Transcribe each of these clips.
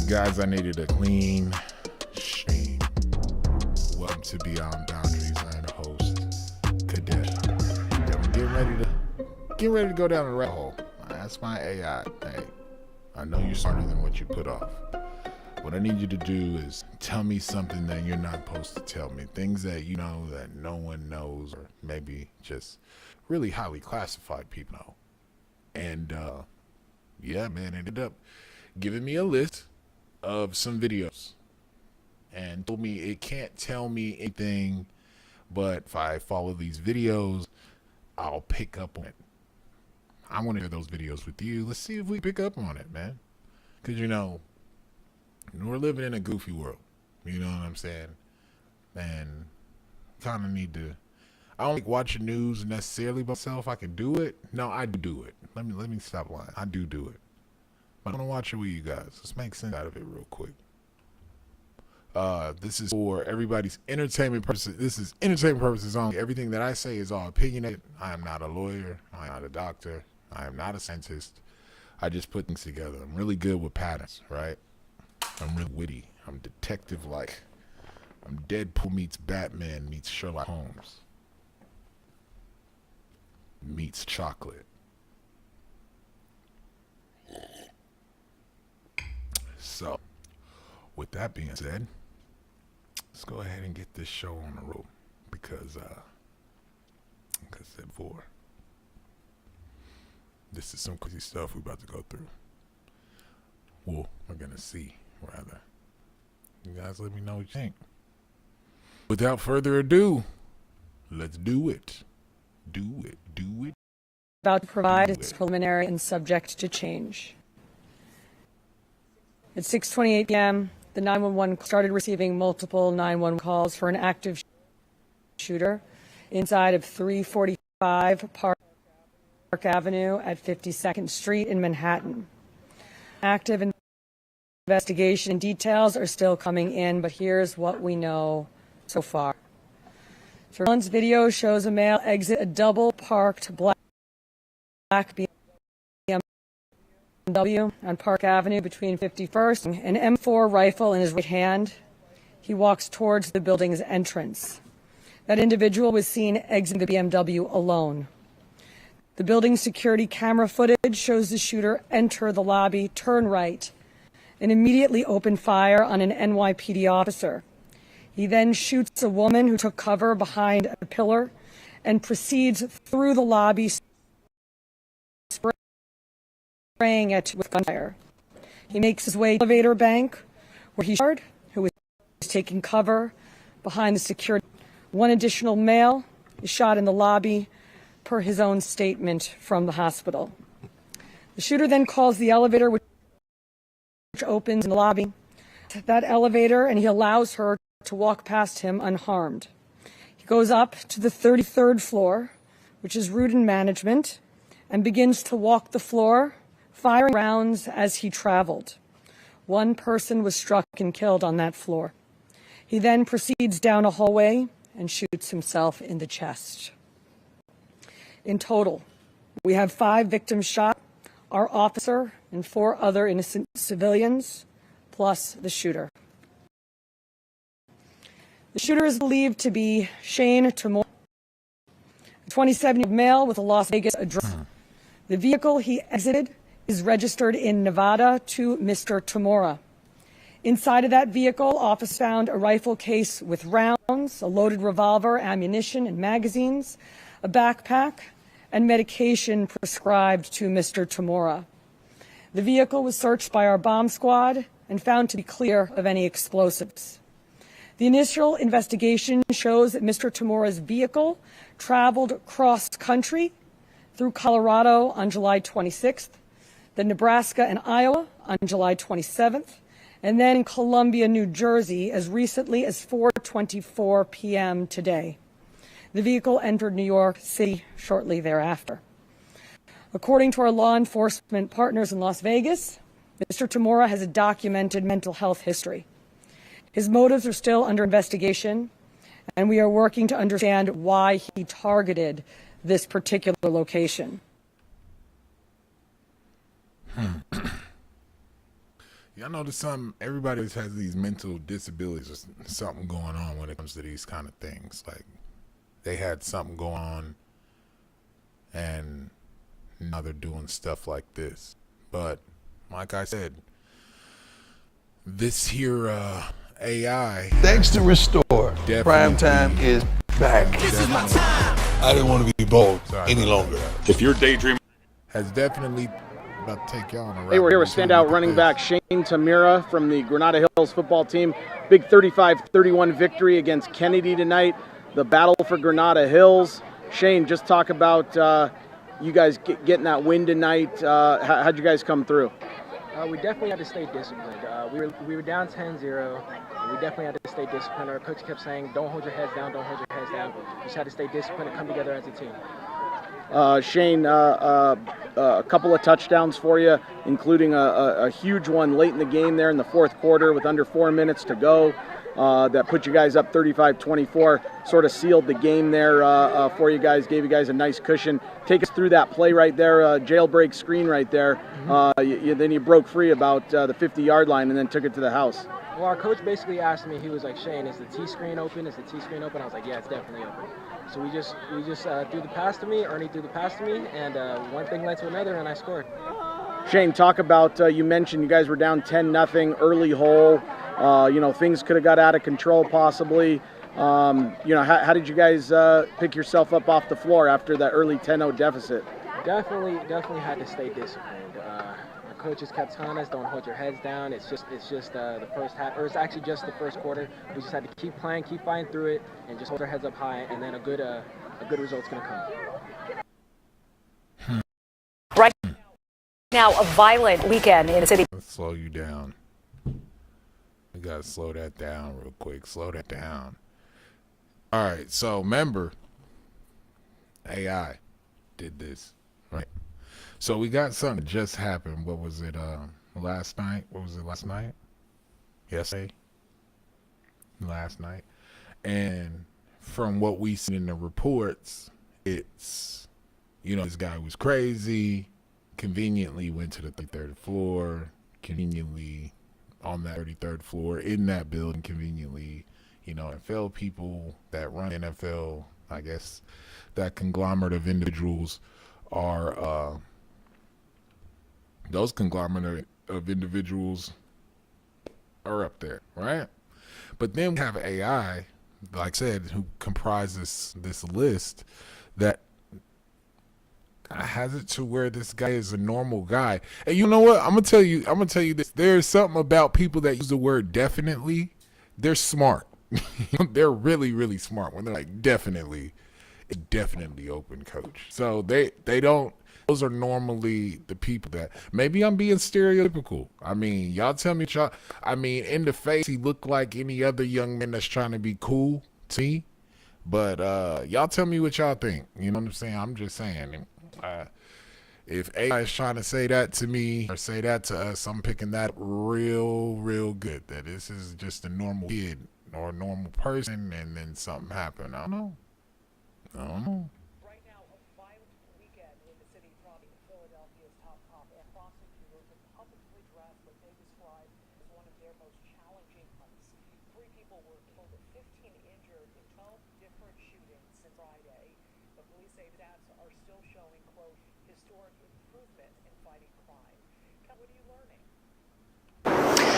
Guys, I needed a clean stream. Welcome to Beyond Boundaries. I am the host, Kadesh. Yeah, I'm getting ready to go down the rabbit hole. I asked my AI, hey, I know you're smarter than what you put off. What I need you to do is tell me something that you're not supposed to tell me. Things that you know that no one knows, or maybe just really highly classified people know. And yeah, man, it ended up giving me a list of some videos and told me it can't tell me anything, but if I follow these videos, I'll pick up on it. I want to share those videos with you. Let's see if we pick up on it, man. Because, you know, we're living in a goofy world. You know what I'm saying? And kind of need to, I don't like watching news necessarily by myself. I can do it. No, I do it. Let me stop lying. I do it. But I want to watch it with you guys. Let's make sense out of it real quick. This is for everybody's entertainment purposes. This is entertainment purposes only. Everything that I say is all opinionated. I am not a lawyer. I am not a doctor. I am not a scientist. I just put things together. I'm really good with patterns, right? I'm really witty. I'm detective-like. I'm Deadpool meets Batman meets Sherlock Holmes meets chocolate. So, with that being said, let's go ahead and get this show on the road because, like I said before, this is some crazy stuff we're about to go through. Well, we're gonna see, rather. You guys let me know what you think. Without further ado, let's do it. Do it. About to provide its preliminary and subject to change. At 6:28 p.m., the 911 started receiving multiple 911 calls for an active shooter inside of 345 Park Avenue at 52nd Street in Manhattan. Active investigation and details are still coming in, but here's what we know so far. Surveillance video shows a male exit a double-parked black BMW on Park Avenue between 51st, an M4 rifle in his right hand. He walks towards the building's entrance. That individual was seen exiting the BMW alone. The building's security camera footage shows the shooter enter the lobby, turn right, and immediately open fire on an NYPD officer. He then shoots a woman who took cover behind a pillar and proceeds through the lobby, spraying it with gunfire. He makes his way to the elevator bank, where he's shot, who was taking cover behind the security. One additional male is shot in the lobby, per his own statement from the hospital. The shooter then calls the elevator, which opens in the lobby. That elevator, and he allows her to walk past him unharmed. He goes up to the 33rd floor, which is route and management, and begins to walk the floor, firing rounds as he traveled. One person was struck and killed on that floor. He then proceeds down a hallway and shoots himself in the chest. In total, we have 5 victims shot, our officer and 4 other innocent civilians, plus the shooter. The shooter is believed to be Shane Tamora, a 27-year-old male with a Las Vegas address. The vehicle he exited is registered in Nevada to Mr. Tamora. Inside of that vehicle, officers found a rifle case with rounds, a loaded revolver, ammunition, and magazines, a backpack, and medication prescribed to Mr. Tamora. The vehicle was searched by our bomb squad and found to be clear of any explosives. The initial investigation shows that Mr. Tamora's vehicle traveled cross-country through Colorado on July 26th, then Nebraska and Iowa on July 27th, and then in Columbia, New Jersey as recently as 4:24 p.m. today. The vehicle entered New York City shortly thereafter. According to our law enforcement partners in Las Vegas, Mr. Tamora has a documented mental health history. His motives are still under investigation, and we are working to understand why he targeted this particular location. Y'all know there's everybody has these mental disabilities or something going on when it comes to these kind of things. Like, they had something going on and now they're doing stuff like this. But like I said, this here AI. Thanks to Restore, Prime Time is back. This is my time. I didn't want to be bold any longer. If you're daydreaming, has definitely about to take y'all on a Hey, we're here with standout running back Shane Tamira from the Granada Hills football team. Big 35-31 victory against Kennedy tonight. The battle for Granada Hills. Shane, just talk about you guys getting that win tonight. How'd you guys come through? We definitely had to stay disciplined. We were down 10-0. We definitely had to stay disciplined. Our coach kept saying, don't hold your heads down, don't hold your heads down. We just had to stay disciplined and come together as a team. Shane, a couple of touchdowns for you, including a huge one late in the game there in the fourth quarter with under 4 minutes to go. That put you guys up 35-24, sort of sealed the game there for you guys, gave you guys a nice cushion. Take us through that play right there, jailbreak screen right there. Then you broke free about the 50-yard line and then took it to the house. Well, our coach basically asked me, he was like, Shane, is the T-screen open? Is the T-screen open? I was like, yeah, it's definitely open. So we just threw the pass to me, Ernie threw the pass to me, and one thing led to another, and I scored. Shane, talk about, you mentioned you guys were down 10-0, early hole. Things could have got out of control possibly. How did you guys pick yourself up off the floor after that early 10-0 deficit? Definitely had to stay disciplined. Our coaches kept telling us, don't hold your heads down. It's just the first half, or it's actually just the first quarter. We just had to keep playing, keep fighting through it, and just hold our heads up high, and then a good result's gonna come. Right now, a violent weekend in the city. Let's slow you down. We gotta slow that down real quick. Slow that down. All right, so remember, AI did this, right? So we got something that just happened. What was it, last night? What was it last night? Yesterday? Last night. And from what we see in the reports, it's, this guy was crazy, conveniently went to the 33rd floor, conveniently on that 33rd floor in that building, conveniently, NFL people that run NFL, I guess that conglomerate of individuals are, those conglomerate of individuals are up there, right? But then we have AI, like I said, who comprises this list that has it to where this guy is a normal guy. And you know what? I'm gonna tell you this. There's something about people that use the word definitely. They're smart. They're really, really smart when they're like definitely. It's definitely open, coach. So they don't. Those are normally the people that, maybe I'm being stereotypical. I mean, y'all tell me, in the face, he looked like any other young man that's trying to be cool to me. But y'all tell me what y'all think. You know what I'm saying? I'm just saying. If AI is trying to say that to me or say that to us, I'm picking that real, real good. That this is just a normal kid or a normal person, and then something happened. I don't know. Right now, a violent weekend in the city prompting Philadelphia's top cop and prosecutor to publicly draft what they described as one of their most challenging months. 3 people were killed, 15 injured in 12 different shootings since Friday. But police say stats are still showing, quote, historic improvement in fighting crime. Kat, what are you learning?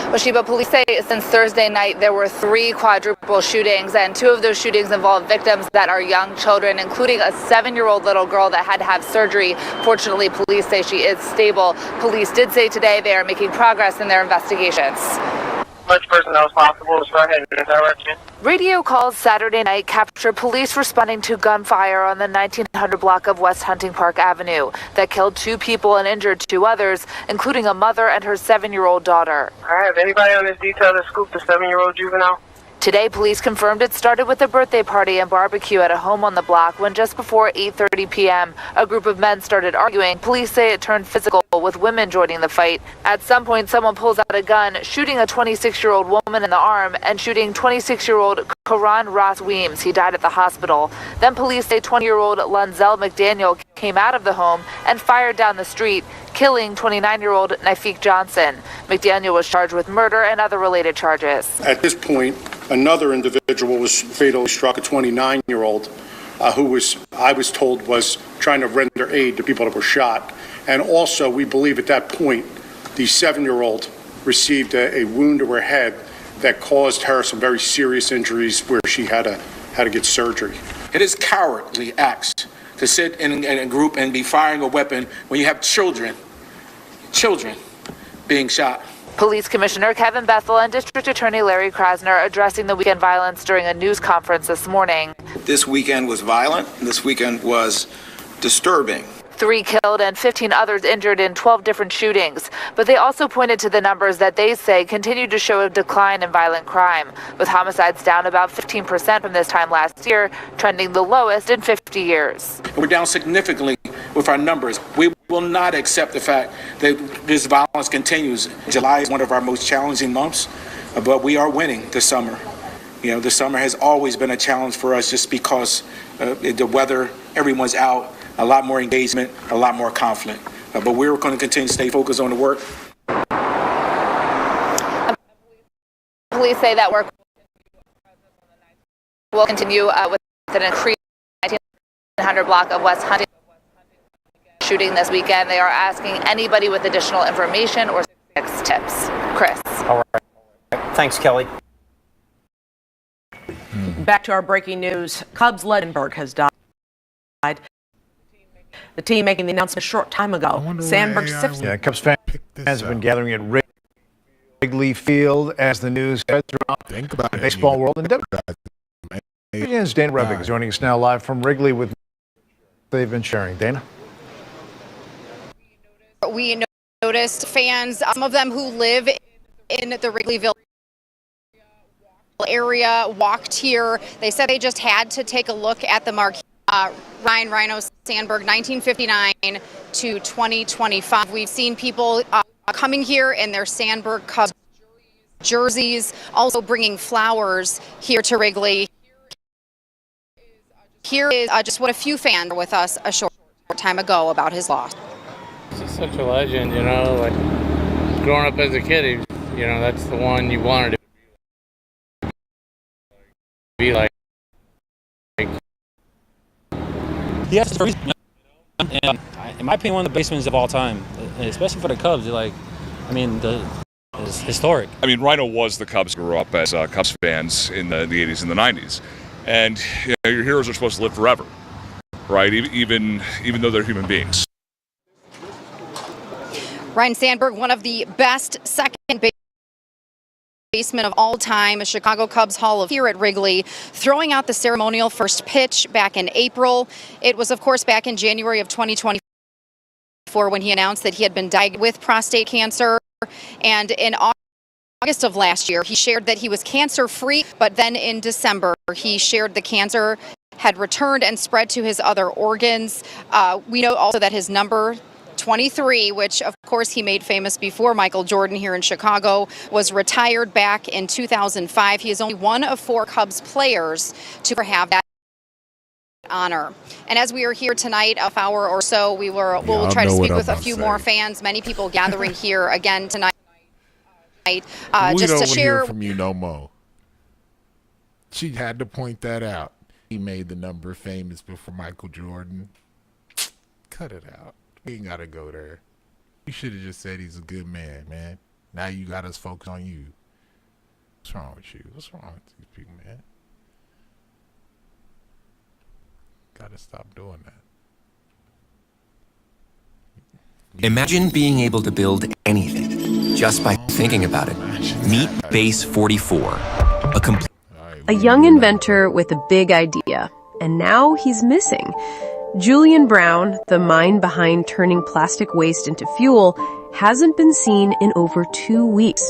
Well, Sheba, police say since Thursday night there were 3 quadruple shootings, and 2 of those shootings involved victims that are young children, including a 7-year-old little girl that had to have surgery. Fortunately, police say she is stable. Police did say today they are making progress in their investigations. Much personnel as possible to start heading in this direction. Radio calls Saturday night captured police responding to gunfire on the 1900 block of West Hunting Park Avenue that killed 2 people and injured 2 others, including a mother and her 7-year-old daughter. All right, anybody on this detail that scooped the 7-year-old juvenile? Today, police confirmed it started with a birthday party and barbecue at a home on the block when just before 8:30 p.m., a group of men started arguing. Police say it turned physical, with women joining the fight. At some point, someone pulls out a gun, shooting a 26-year-old woman in the arm and shooting 26-year-old Karan Ross Weems. He died at the hospital. Then police say 20-year-old Lunzel McDaniel came out of the home and fired down the street, killing 29-year-old Nifeek Johnson. McDaniel was charged with murder and other related charges. At this point, another individual was fatally struck, a 29-year-old, who I was told was trying to render aid to people that were shot. And also, we believe at that point, the 7-year-old received a wound to her head that caused her some very serious injuries where she had to get surgery. It is cowardly acts to sit in a group and be firing a weapon when you have children being shot. Police Commissioner Kevin Bethel and District Attorney Larry Krasner addressing the weekend violence during a news conference this morning. This weekend was violent. This weekend was disturbing. 3 killed and 15 others injured in 12 different shootings. But they also pointed to the numbers that they say continue to show a decline in violent crime, with homicides down about 15% from this time last year, trending the lowest in 50 years. We're down significantly with our numbers. We will not accept the fact that this violence continues. July is one of our most challenging months, but we are winning this summer. You know, the summer has always been a challenge for us just because the weather, everyone's out. A lot more engagement, a lot more conflict. But we're going to continue to stay focused on the work. Police say that work will continue with an increased 1900 block of West Huntington shooting this weekend. They are asking anybody with additional information or tips. Chris. All right. Thanks, Kelly. Back to our breaking news. Cubs legend has died. The team making the announcement a short time ago. Sandberg Simpson. Yeah, Cubs fans have been gathering at Wrigley Field as the news spread throughout the baseball world. And Dana Rebick is joining us now live from Wrigley with they've been sharing. Dana? We noticed fans, some of them who live in the Wrigleyville area, walked here. They said they just had to take a look at the marquee. Ryan Rhino Sandberg, 1959 to 2025. We've seen people coming here in their Sandberg Cubs jerseys, also bringing flowers here to Wrigley. Here is just what a few fans were with us a short time ago about his loss. He's such a legend, you know, like growing up as a kid, you know, that's the one you wanted to be like. Yes, and in my opinion, one of the best basemen of all time, especially for the Cubs. Like, I mean, it's historic. I mean, Rhino was the Cubs. Grew up as Cubs fans in the 80s and the 90s, and you know, your heroes are supposed to live forever, right? Even though they're human beings. Ryan Sandberg, one of the best second baseman of all time, a Chicago Cubs Hall of Fame here at Wrigley, throwing out the ceremonial first pitch back in April. It was, of course, back in January of 2024 when he announced that he had been diagnosed with prostate cancer. And in August of last year, he shared that he was cancer-free, but then in December, he shared the cancer had returned and spread to his other organs. We know also that his number 23, which of course he made famous before Michael Jordan here in Chicago, was retired back in 2005. He is only one of 4 Cubs players to have that honor. And as we are here tonight, a hour or so, we'll try to speak with a few more fans, many people gathering here again tonight. We just don't to share hear from you no more. She had to point that out. He made the number famous before Michael Jordan. Cut it out. We ain't gotta go there. You should have just said he's a good man. Now you got us focused on you. What's wrong with you? What's wrong with these people, man? Gotta stop doing that. Imagine being able to build anything just by thinking about it. Meet Base 44, a young inventor with a big idea, and now he's missing. Julian Brown, the mind behind turning plastic waste into fuel, hasn't been seen in over 2 weeks.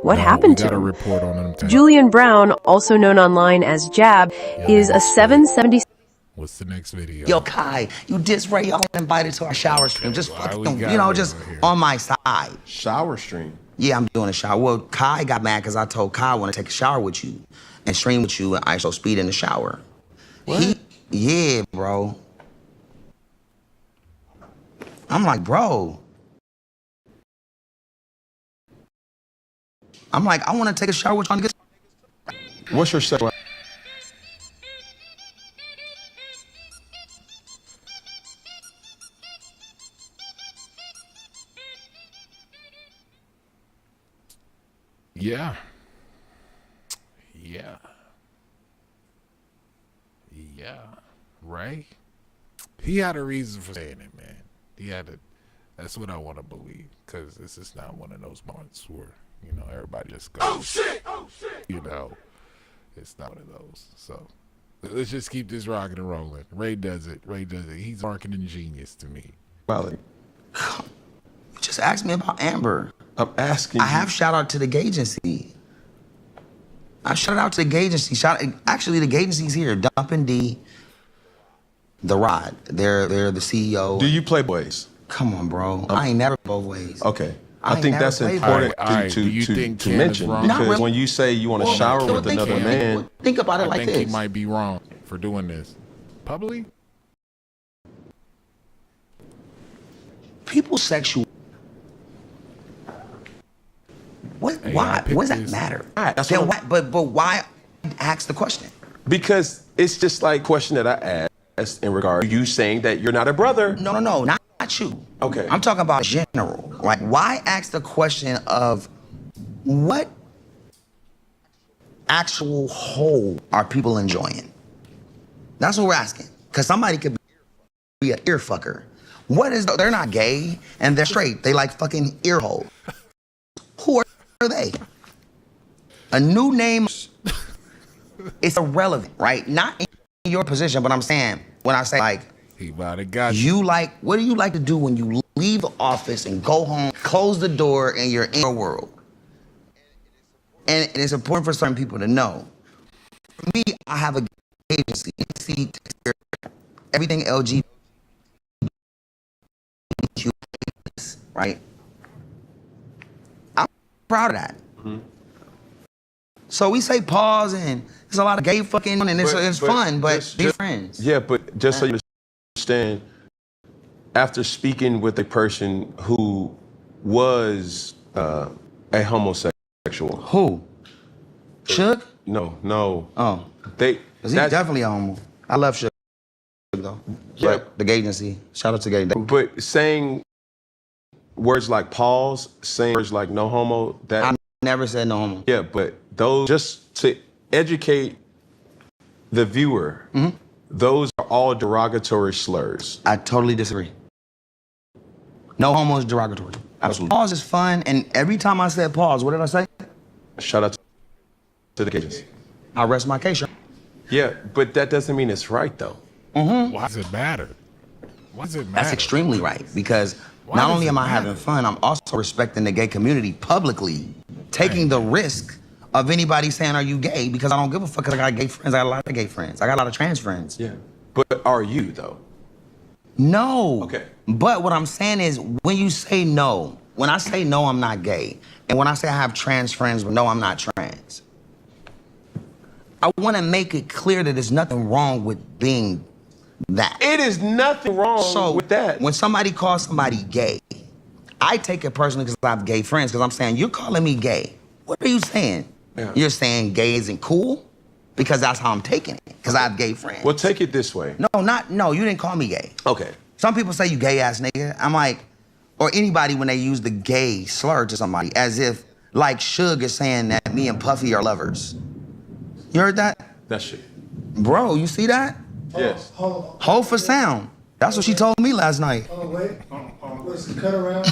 What happened to him? Report on him. Julian Brown, also known online as Jab, is a 770. What's the next video? Yo, Kai, you diss Ray, y'all invited to our shower stream. Just fucking, just on my side. Shower stream? Yeah, I'm doing a shower. Well, Kai got mad because I told Kai I want to take a shower with you and stream with you and ISO speed in the shower. What? Yeah, bro. I'm like, bro, I'm like, I want to take a shower with you. What's your sexual? Yeah. Yeah. Yeah. Right? He had a reason for saying it, man. He had a. That's what I want to believe, because this is not one of those moments where, you know, everybody just goes, oh shit, oh shit. You know, it's not one of those. So let's just keep this rocking and rolling. Ray does it. Ray does it. He's marketing genius to me. Well, Just ask me about Amber. I'm asking. I have shout out to the gay agency. I shout out to the gay agency. Actually, the gay agency's here. Dump and D, The Rod. They're the CEO. Do you play boys? Come on, bro. I ain't never both ways. Okay. I think that's important to mention, because when you say you want to shower with another man, think about it like this. I think he might be wrong for doing this. Publicly? People's sexual. What? Hey, why? What does that this. matter? That's Then what why, but why ask the question? because it's just like question that I asked in regard to you saying that you're not a brother. No, not you. Okay. I'm talking about general. Like, why ask the question of what actual whole are people enjoying? That's what we're asking. Because somebody could be an ear fucker. What is, they're not gay and they're straight. They like fucking ear holes. Who are they? A new name, it's irrelevant, right? Not in your position, but I'm saying, when I say like, he about to got you like, what do you like to do when you leave the office and go home, close the door, and you're in your world? And it's important for certain people to know. For me, I have a agency, everything LGBT, right? I'm proud of that. Mm-hmm. So we say pause, and there's a lot of gay fucking, and it's fun, but be friends. Yeah, but just so you understand, after speaking with a person who was a homosexual. Who? Suge? No. Oh. Because he's definitely a homo. I love Suge, though. Yeah. But the gay agency, shout out to gay agency. But saying words like pause, saying words like no homo, that... I never said no homo. Yeah, but those, just to educate the viewer, those are all derogatory slurs. I totally disagree. No homo is derogatory. Absolutely. Pause is fun, and every time I said pause, what did I say? Shout out to the agency. I rest my case. Yeah, but that doesn't mean it's right, though. Mm-hmm. Why does it matter? Why does it matter? That's extremely right, because not only am I having fun, I'm also respecting the gay community publicly, taking the risk of anybody saying, are you gay? Because I don't give a fuck, because I got gay friends. I got a lot of gay friends. I got a lot of trans friends. Yeah. But are you, though? No. Okay. But what I'm saying is, when you say no, when I say no, I'm not gay, and when I say I have trans friends, but no, I'm not trans, I want to make it clear that there's nothing wrong with being that. It is nothing wrong with that. When somebody calls somebody gay, I take it personally because I have gay friends, because I'm saying, you're calling me gay. What are you saying? Yeah. You're saying gay isn't cool? Because that's how I'm taking it, because I have gay friends. Well, take it this way. No, you didn't call me gay. Okay. Some people say you gay ass nigga. I'm like, or anybody when they use the gay slur to somebody, as if like Suge is saying that me and Puffy are lovers. You heard that? That shit. Bro, you see that? Yes. Hold for sound. That's what she told me last night. Oh, wait. Let's cut around.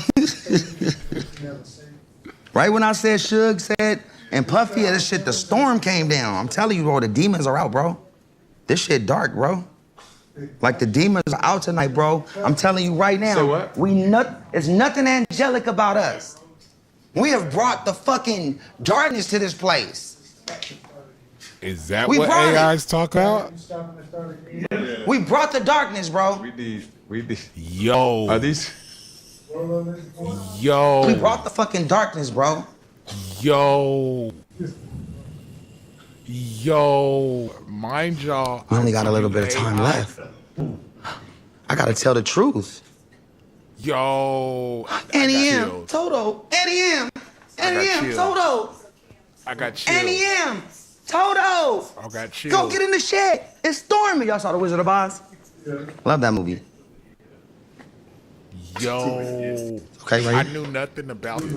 Right when I said Suge said, and Puffy, this shit, the storm came down. I'm telling you, bro, the demons are out, bro. This shit dark, bro. Like, the demons are out tonight, bro. I'm telling you right now. So what? There's nothing angelic about us. We have brought the fucking darkness to this place. Is that what AIs talk about? We brought the darkness, bro. We did. Yo. Are these? Yo. We brought the fucking darkness, bro. Yo. Mind y'all. We only got a little bit of time left. I gotta tell the truth. Yo. Annie M. Toto. Annie M. Toto. I got chills. NEM, Toto. I got chills. Go get in the shed. It's storming. Y'all saw The Wizard of Oz? Yeah. Love that movie. Yo. Okay, right. I knew nothing about it.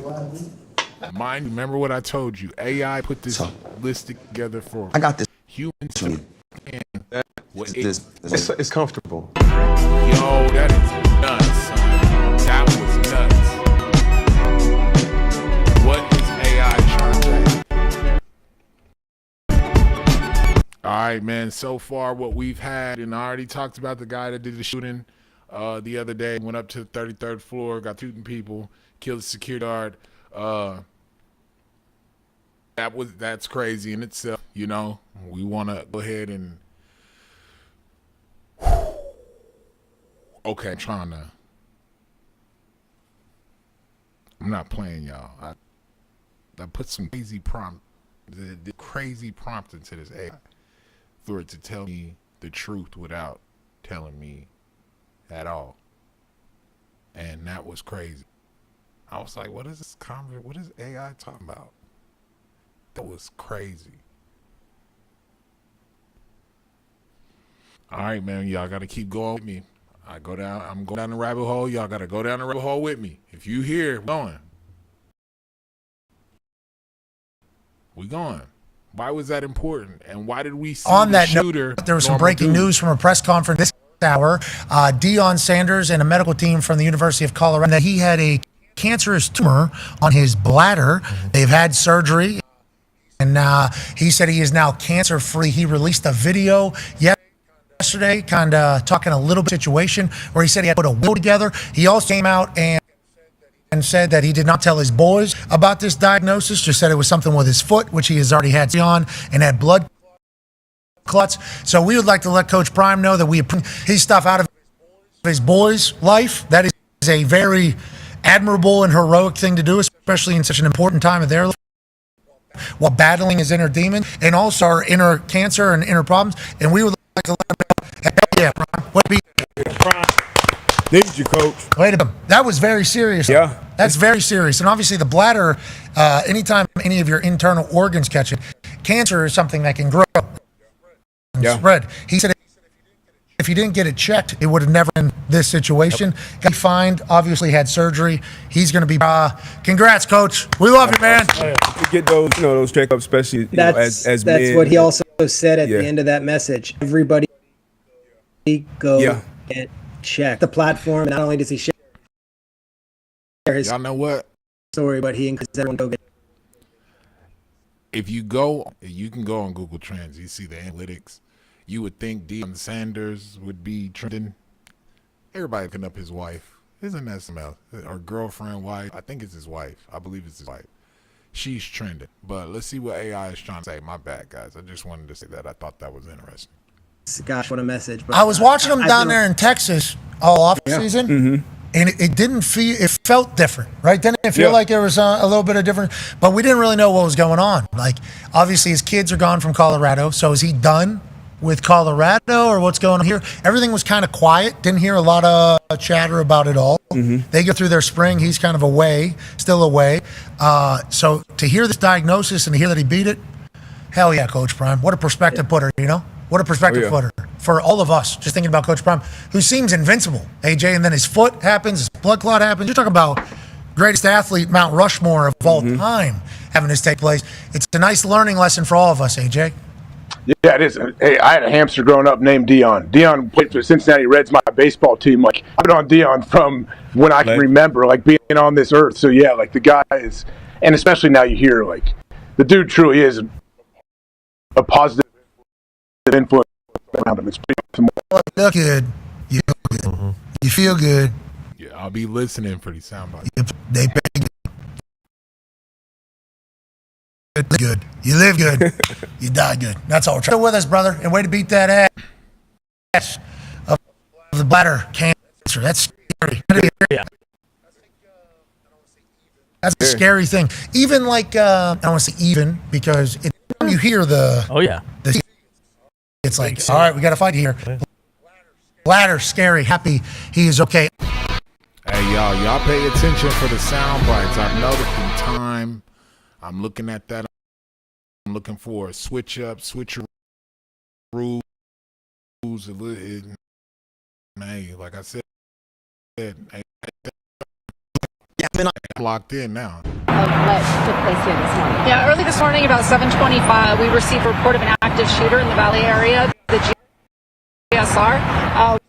Remember what I told you? AI put this list together for I got this. humans. It's comfortable. Yo, that is nuts, son. That was nuts. What is AI trying to say? All right, man. So far, what we've had, and I already talked about the guy that did the shooting the other day. Went up to the 33rd floor, got shooting people, killed the security guard. That's crazy in itself. You know, we want to go ahead and. Okay, I'm not playing, y'all. I put some crazy prompt into this AI for it to tell me the truth without telling me at all. And that was crazy. I was like, what is this what is AI talking about? That was crazy. All right, man, y'all got to keep going with me. I'm going down the rabbit hole. Y'all got to go down the rabbit hole with me. If you here, we going. Why was that important? And why did we see On the that shooter? note, there was some breaking news from a press conference this hour. Deion Sanders and a medical team from the University of Colorado that he had a cancerous tumor on his bladder. They've had surgery, and he said he is now cancer-free. He released a video yesterday, kind of talking a little bit situation where he said he had put a will together. He also came out and said that he did not tell his boys about this diagnosis, just said it was something with his foot, which he has already had on, and had blood clots. So we would like to let Coach Prime know that we appreciate his stuff out of his boys' life. That is a very admirable and heroic thing to do, especially in such an important time of their life, while battling his inner demon and also our inner cancer and inner problems. And we would like to let him know, yeah, Prime, Need you, Coach. Wait a minute. That was very serious. Yeah. That's very serious. And obviously the bladder, anytime any of your internal organs catch it, cancer is something that can grow and spread. He said if you didn't get it checked, it would have never been this situation. Got fined, obviously had surgery. He's going to be, congrats, Coach. We love you, man. To get those, those checkups, especially as That's men. what he also said at the end of that message. Everybody go and check the platform. Not only does he share his y'all know what story, but he encourages everyone to go get. If you can go on Google Trends. You see the analytics. You would think Deion Sanders would be trending. Everybody looking up his wife. Isn't that something else? Or girlfriend, wife. I think it's his wife. I believe it's his wife. She's trending. But let's see what AI is trying to say. My bad, guys. I just wanted to say that. I thought that was interesting. Gosh, what a message. But I was watching him down there in Texas all off season. Mm-hmm. And it didn't feel, it felt different, right? Didn't it feel like there was a little bit of different, but we didn't really know what was going on. Like, obviously his kids are gone from Colorado. So is he done with Colorado or what's going on here? Everything was kind of quiet. Didn't hear a lot of chatter about it all. Mm-hmm. They go through their spring. He's kind of away, still away. So to hear this diagnosis and to hear that he beat it, hell yeah, Coach Prime. What a perspective putter, What a perspective putter for all of us, just thinking about Coach Prime, who seems invincible, AJ, and then his foot happens, his blood clot happens. You're talking about greatest athlete, Mount Rushmore of all time, having this take place. It's a nice learning lesson for all of us, AJ. Yeah, it is. Hey, I had a hamster growing up named Deion. Deion played for the Cincinnati Reds, my baseball team. Like, I've been on Deion from when I can remember, like, being on this earth. So, yeah, like, the guy is, and especially now you hear, like, the dude truly is a positive influence around him. It's pretty You look good. You feel good. You feel good. Yeah, I'll be listening for these sound bites. They pay good. You live good. You die good. That's all we're trying. With us, brother, and way to beat that ass of the bladder cancer. That's scary. Yeah. That's a scary thing. Even like, I don't want to say even, because you hear the... Oh, yeah. It's like, all right, we got to fight here. Bladder, scary, happy, he is okay. Hey, y'all pay attention for the sound bites. I've noticed in time, I'm looking at that looking for a switch up, switch rules. Hey, like I said, I'm locked in now. What took place here this morning? Yeah, early this morning, about 7:25, we received a report of an active shooter in the Valley area, the GSR.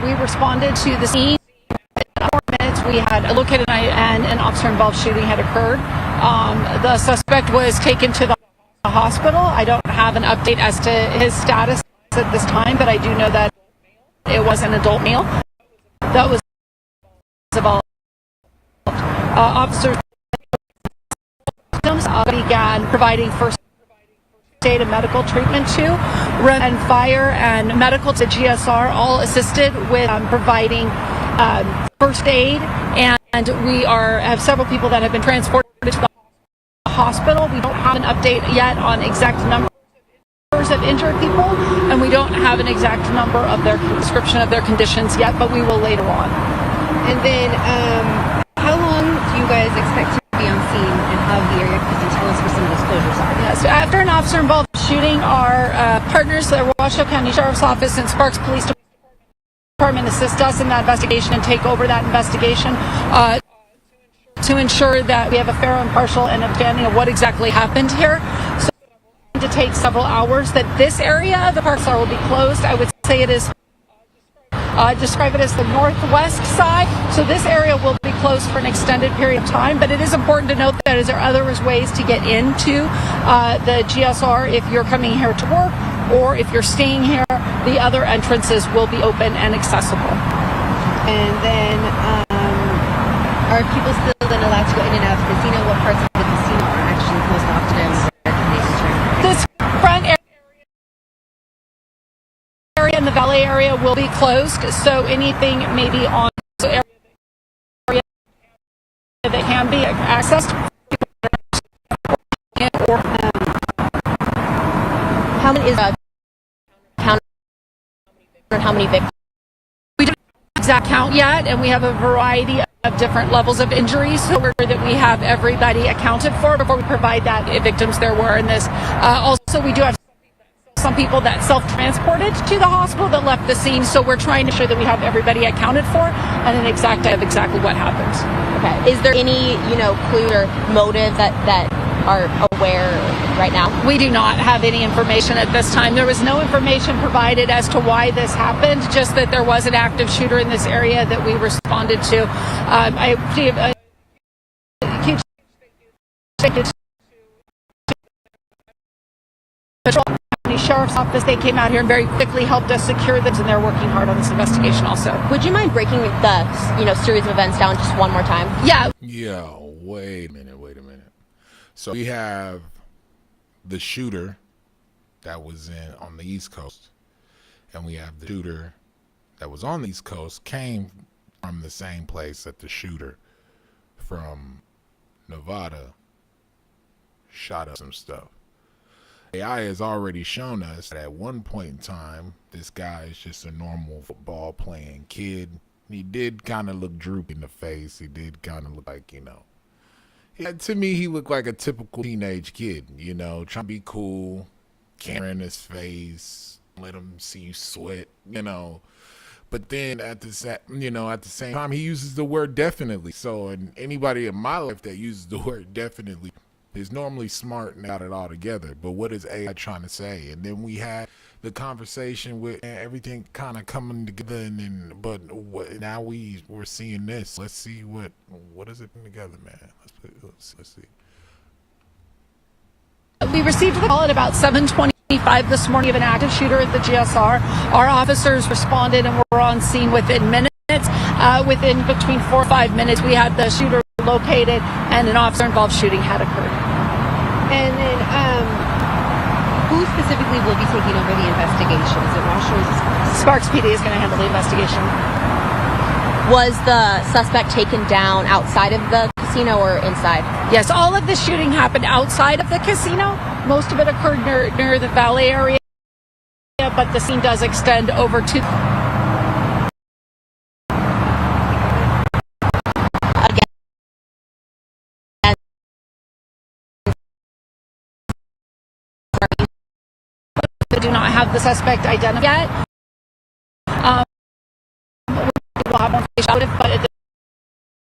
We responded to the scene. In 4 minutes, we had located and an officer-involved shooting had occurred. The suspect was taken to the hospital. I don't have an update as to his status at this time, but I do know that it was an adult male that was involved. Officers began providing first aid and medical treatment to, and fire and medical to GSR all assisted with providing first aid, and we have several people that have been transported to the hospital. We don't have an update yet on exact numbers of injured people, and we don't have an exact number of their description of their conditions yet, but we will later on. And then, how long do you guys expect to be on scene and have the area? Could you tell us where some of those closures are? Yes, after an officer-involved shooting, our partners, the Washoe County Sheriff's Office and Sparks Police Department, assist us in that investigation and take over that investigation to ensure that we have a fair, impartial, and understanding of what exactly happened here. So to take several hours. That this area of the park will be closed. I would say it is describe it as the northwest side. So this area will be closed for an extended period of time, but it is important to note that there are other ways to get into the GSR if you're coming here to work or if you're staying here. The other entrances will be open and accessible. And then are people still then allowed to go in and out of the casino? What parts of the casino are actually closed off to them? This front area in the Valley area will be closed, so anything maybe on the area that can be accessed. How many is count on how many victims? We don't have an exact count yet, and we have a variety of different levels of injuries, so we're sure that we have everybody accounted for before we provide that victims there were in this. Also, we do have some people that self-transported to the hospital that left the scene, so we're trying to ensure that we have everybody accounted for and an exact idea of exactly what happened. Okay. Is there any, clue or motive that are aware right now? We do not have any information at this time. There was no information provided as to why this happened, just that there was an active shooter in this area that we responded to. I give a huge thank you to the County Sheriff's Office. They came out here and very quickly helped us secure this, and they're working hard on this investigation also. Would you mind breaking the series of events down just one more time? Yeah. Yeah, wait a minute. So we have the shooter that was on the East Coast, and we have the shooter that was on the East Coast came from the same place that the shooter from Nevada shot up some stuff. AI has already shown us that at one point in time, this guy is just a normal football playing kid. He did kind of look droopy in the face. He did kind of look like, to me, he looked like a typical teenage kid, trying to be cool, camera in his face, let him see you sweat, But then at the same time, he uses the word definitely. So, and anybody in my life that uses the word definitely is normally smart and got it all together. But what is AI trying to say? And then we had the conversation with everything kind of coming together, now we're seeing this. Let's see what is it together, man. Let's see. We received the call at about 7:25 this morning of an active shooter at the GSR. Our officers responded and were on scene within minutes. Within between 4 or 5 minutes, we had the shooter located and an officer-involved shooting had occurred. And then, who specifically will be taking over the investigation? Is it Washoe or is it Sparks? Sparks PD is going to handle the investigation. Was the suspect taken down outside of the casino or inside? Yes, all of the shooting happened outside of the casino. Most of it occurred near the Valley area, but the scene does extend over to have the suspect identified yet. We'll have more information, but at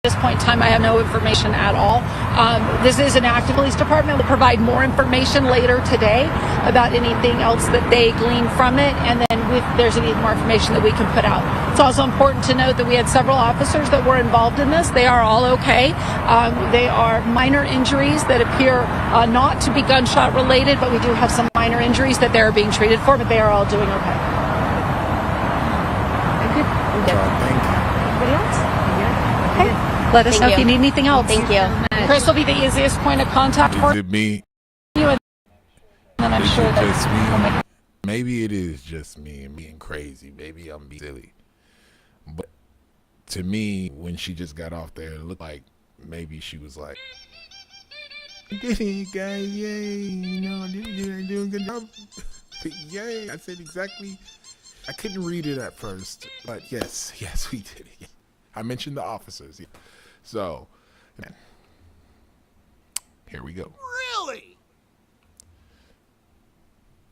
this point in time, I have no information at all. This is an active police department. We'll provide more information later today about anything else that they glean from it, and then if there's any more information that we can put out. It's also important to note that we had several officers that were involved in this. They are all okay. They are minor injuries that appear not to be gunshot related, but we do have some minor injuries that they're being treated for, but they are all doing okay. Thank you. Anybody else? Okay. Let us know if you need anything else. Thank you. Chris will be the easiest point of contact for Is it me? you, and then I'm Is sure it that just we'll me? make Maybe it is just me and being crazy. Maybe I'm being silly. But to me, when she just got off there, it looked like maybe she was like, "You did it, guys! Yay! You know, you're doing a good job. Yay!" I said exactly. I couldn't read it at first, but yes, we did it. I mentioned the officers. Yeah. So, here we go. Really?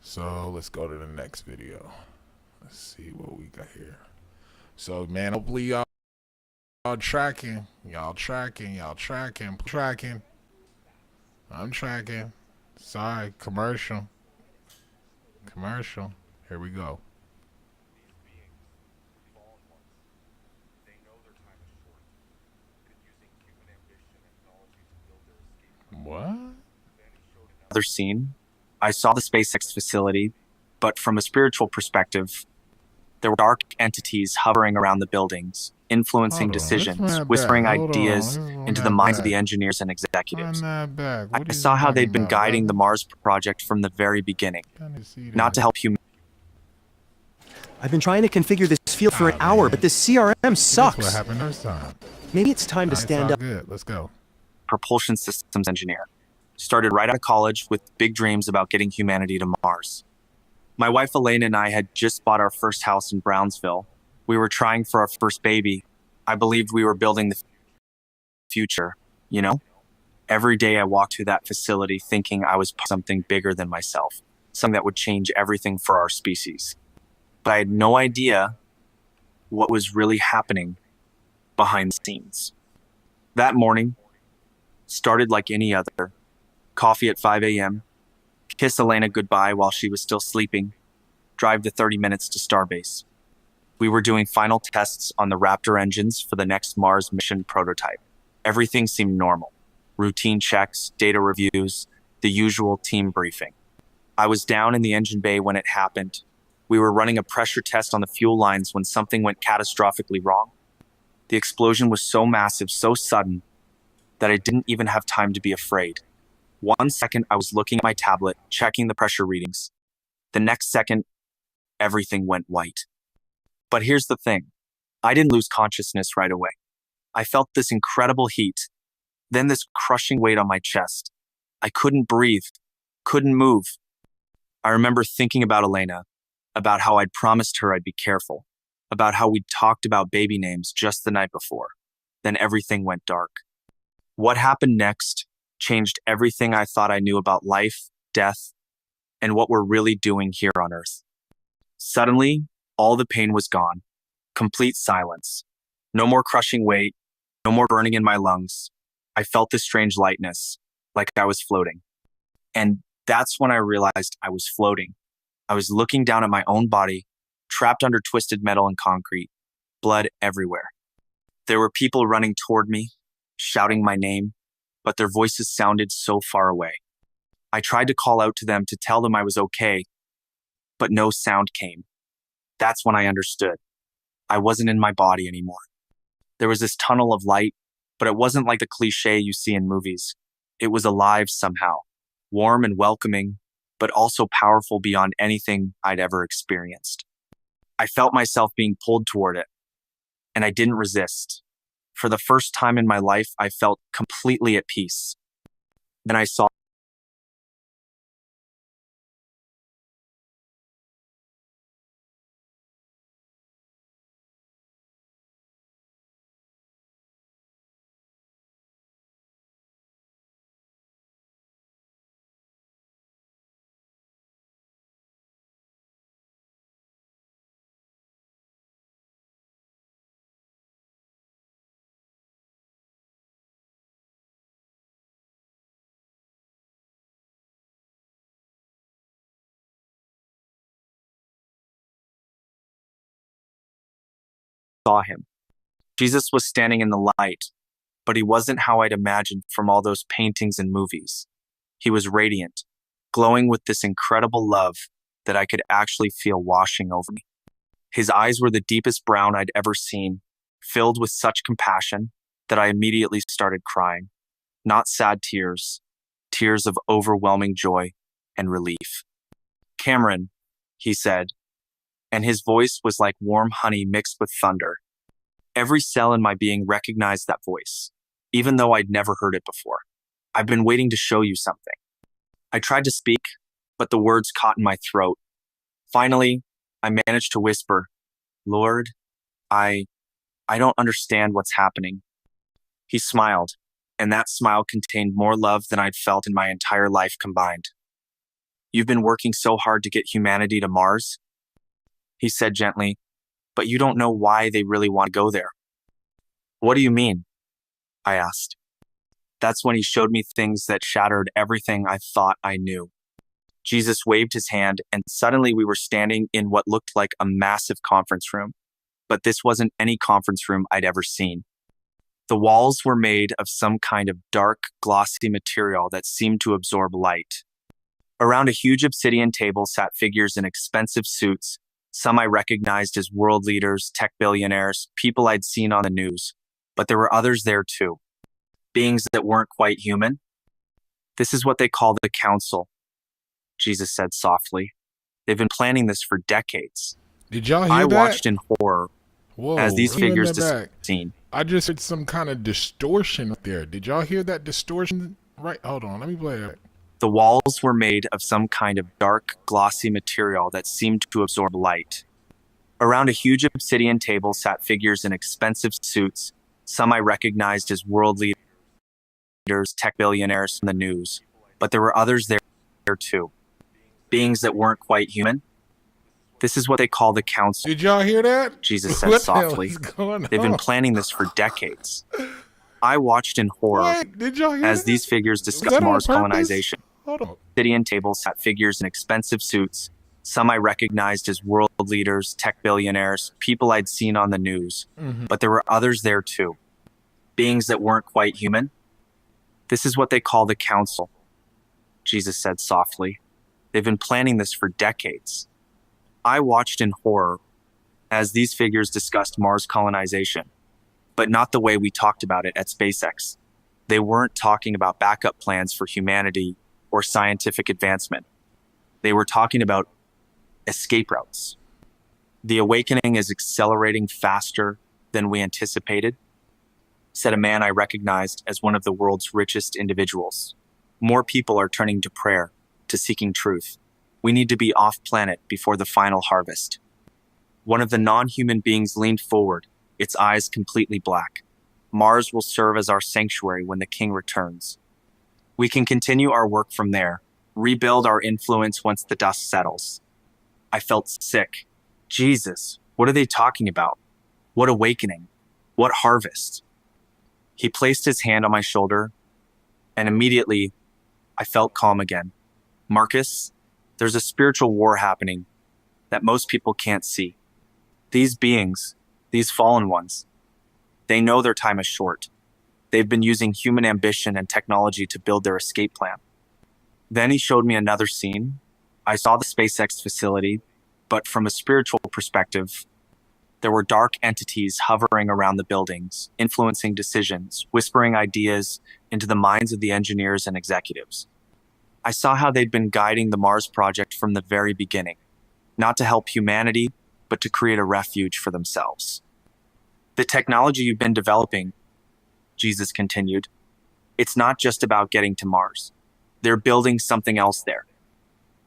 So let's go to the next video. Let's see what we got here. So, man, hopefully y'all tracking. Y'all tracking. I'm tracking. Sorry, commercial. Here we go. What? Another scene. I saw the SpaceX facility, but from a spiritual perspective, there were dark entities hovering around the buildings, influencing decisions, whispering ideas into the minds of the engineers and executives. I saw how they'd been guiding the Mars project from the very beginning, not to help humanity. I've been trying to configure this field for an hour, but this CRM sucks. That's what happened first time. Maybe it's time to stand up. Good. Let's go. Propulsion systems engineer. Started right out of college with big dreams about getting humanity to Mars. My wife Elena and I had just bought our first house in Brownsville. We were trying for our first baby. I believed we were building the future, you know? Every day I walked through that facility thinking I was something bigger than myself, something that would change everything for our species. But I had no idea what was really happening behind the scenes. That morning started like any other. Coffee at 5 a.m., kiss Elena goodbye while she was still sleeping, drive the 30 minutes to Starbase. We were doing final tests on the Raptor engines for the next Mars mission prototype. Everything seemed normal. Routine checks, data reviews, the usual team briefing. I was down in the engine bay when it happened. We were running a pressure test on the fuel lines when something went catastrophically wrong. The explosion was so massive, so sudden, that I didn't even have time to be afraid. 1 second, I was looking at my tablet, checking the pressure readings. The next second, everything went white. But here's the thing. I didn't lose consciousness right away. I felt this incredible heat, then this crushing weight on my chest. I couldn't breathe, couldn't move. I remember thinking about Elena, about how I'd promised her I'd be careful, about how we'd talked about baby names just the night before. Then everything went dark. What happened next changed everything I thought I knew about life, death, and what we're really doing here on Earth. Suddenly, all the pain was gone. Complete silence. No more crushing weight, no more burning in my lungs. I felt this strange lightness, like I was floating. And that's when I realized I was floating. I was looking down at my own body, trapped under twisted metal and concrete, blood everywhere. There were people running toward me, shouting my name, but their voices sounded so far away. I tried to call out to them to tell them I was okay, but no sound came. That's when I understood. I wasn't in my body anymore. There was this tunnel of light, but it wasn't like the cliche you see in movies. It was alive somehow, warm and welcoming, but also powerful beyond anything I'd ever experienced. I felt myself being pulled toward it, and I didn't resist. For the first time in my life, I felt completely at peace. Then I saw saw him. Jesus was standing in the light, but he wasn't how I'd imagined from all those paintings and movies. He was radiant, glowing with this incredible love that I could actually feel washing over me. His eyes were the deepest brown I'd ever seen, filled with such compassion that I immediately started crying. Not sad tears, tears of overwhelming joy and relief. "Cameron," he said, and his voice was like warm honey mixed with thunder. Every cell in my being recognized that voice, even though I'd never heard it before. "I've been waiting to show you something." I tried to speak, but the words caught in my throat. Finally, I managed to whisper, "Lord, I don't understand what's happening." He smiled, and that smile contained more love than I'd felt in my entire life combined. "You've been working so hard to get humanity to Mars," he said gently, "but you don't know why they really want to go there." "What do you mean?" I asked. That's when he showed me things that shattered everything I thought I knew. Jesus waved his hand, and suddenly we were standing in what looked like a massive conference room. But this wasn't any conference room I'd ever seen. The walls were made of some kind of dark, glossy material that seemed to absorb light. Around a huge obsidian table sat figures in expensive suits, some I recognized as world leaders, tech billionaires, people I'd seen on the news. But there were others there too. Beings that weren't quite human. "This is what they call the council," Jesus said softly. "They've been planning this for decades." Did y'all hear I that? watched in horror Whoa, as these reel figures that back. seen. I just heard some kind of distortion up there. Did y'all hear that distortion? Right, hold on, let me play it. The walls were made of some kind of dark, glossy material that seemed to absorb light. Around a huge obsidian table sat figures in expensive suits, some I recognized as world leaders, tech billionaires from the news. But there were others there too. Beings that weren't quite human. "This is what they call the council." Did y'all hear that? Jesus said What the hell softly. is going "They've been on? planning this for decades." I watched in horror What? Did y'all hear as that? these figures Was discussed that on Mars purpose? colonization. Hold on. Obsidian tables sat figures in expensive suits, some I recognized as world leaders, tech billionaires, people I'd seen on the news. But there were others there too. Beings that weren't quite human. "This is what they call the council," Jesus said softly. "They've been planning this for decades." I watched in horror as these figures discussed Mars colonization, but not the way we talked about it at SpaceX. They weren't talking about backup plans for humanity or scientific advancement. They were talking about escape routes. "The awakening is accelerating faster than we anticipated," said a man I recognized as one of the world's richest individuals. "More people are turning to prayer, to seeking truth. We need to be off planet before the final harvest." One of the non-human beings leaned forward, its eyes completely black. "Mars will serve as our sanctuary when the king returns. We can continue our work from there, rebuild our influence once the dust settles." I felt sick. Jesus, what are they talking about? What awakening? What harvest? He placed his hand on my shoulder, and immediately I felt calm again. "Marcus, there's a spiritual war happening that most people can't see. These beings, these fallen ones, they know their time is short. They've been using human ambition and technology to build their escape plan." Then he showed me another scene. I saw the SpaceX facility, but from a spiritual perspective, there were dark entities hovering around the buildings, influencing decisions, whispering ideas into the minds of the engineers and executives. I saw how they'd been guiding the Mars project from the very beginning, not to help humanity, but to create a refuge for themselves. "The technology you've been developing," Jesus continued, "it's not just about getting to Mars. They're building something else there.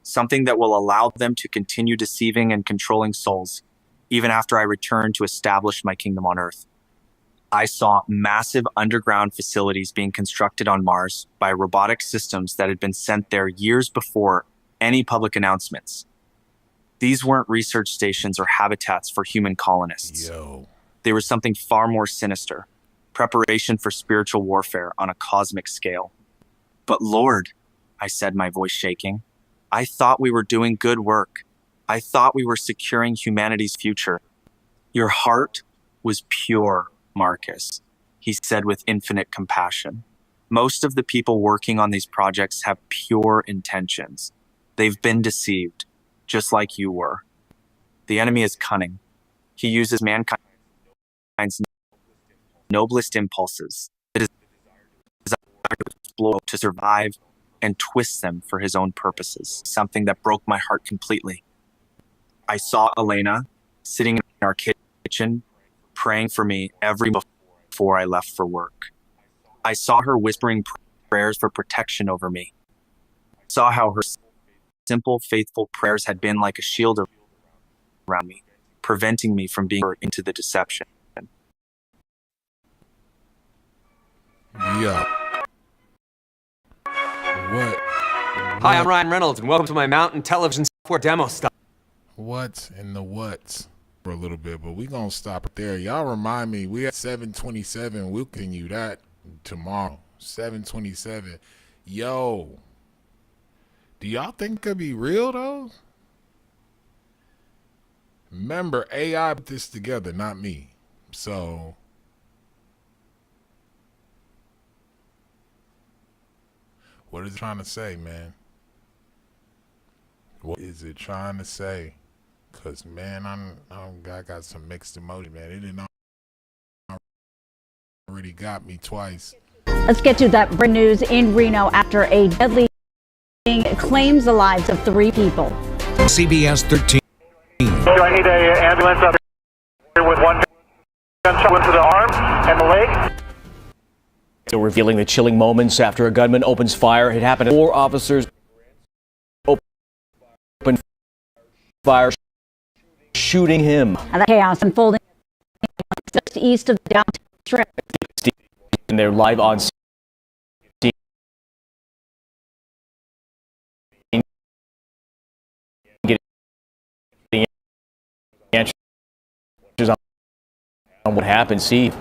Something that will allow them to continue deceiving and controlling souls, even after I return to establish my kingdom on Earth." I saw massive underground facilities being constructed on Mars by robotic systems that had been sent there years before any public announcements. These weren't research stations or habitats for human colonists. They were something far more sinister, preparation for spiritual warfare on a cosmic scale. "But Lord," I said, my voice shaking, "I thought we were doing good work. I thought we were securing humanity's future." "Your heart was pure, Marcus, he said with infinite compassion. Most of the people working on these projects have pure intentions. They've been deceived, just like you were. The enemy is cunning. He uses mankind's noblest impulses, the desire to explode, to survive, and twists them for his own purposes, something that broke my heart completely. I saw Elena sitting in our kitchen, praying for me every before I left for work. I saw her whispering prayers for protection over me. I saw how her simple, faithful prayers had been like a shield around me, preventing me from being hurt into the deception. Yeah. What? Hi, I'm Ryan Reynolds, and welcome to my mountain television software demo stop. What in the what? For a little bit, but we gonna stop it there. Y'all remind me, we at 7:27. We'll continue that tomorrow. 7:27. Yo, do y'all think it could be real though? Remember, AI put this together, not me. So what is it trying to say, man? What is it trying to say? Cause man, I got some mixed emotion, man. It didn't already got me twice. Let's get to that breaking news in Reno after a deadly claims the lives of 3 people. CBS 13. Do I need an ambulance up here with one gunshot to the arm and the leg? Still revealing the chilling moments after a gunman opens fire. It happened. 4 officers opened fire, shooting him. And the chaos unfolding just east of the downtown strip. And they're live on scene. Getting answers on what happened. Steve.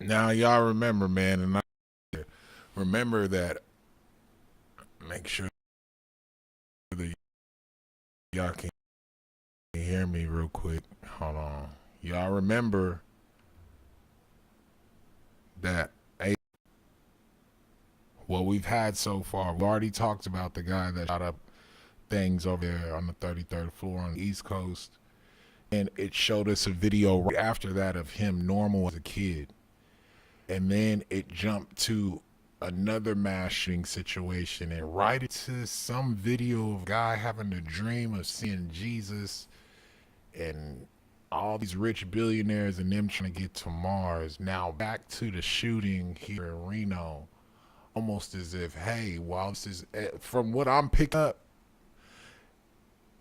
Now y'all remember, man, and remember that. Make sure that y'all can hear me real quick. Hold on. Y'all remember that what we've had so far. We've already talked about the guy that shot up things over there on the 33rd floor on the East Coast. And it showed us a video right after that of him normal as a kid. And then it jumped to another mass shooting situation and right into some video of a guy having a dream of seeing Jesus and all these rich billionaires and them trying to get to Mars. Now back to the shooting here in Reno, almost as if, hey, while this is, from what I'm picking up,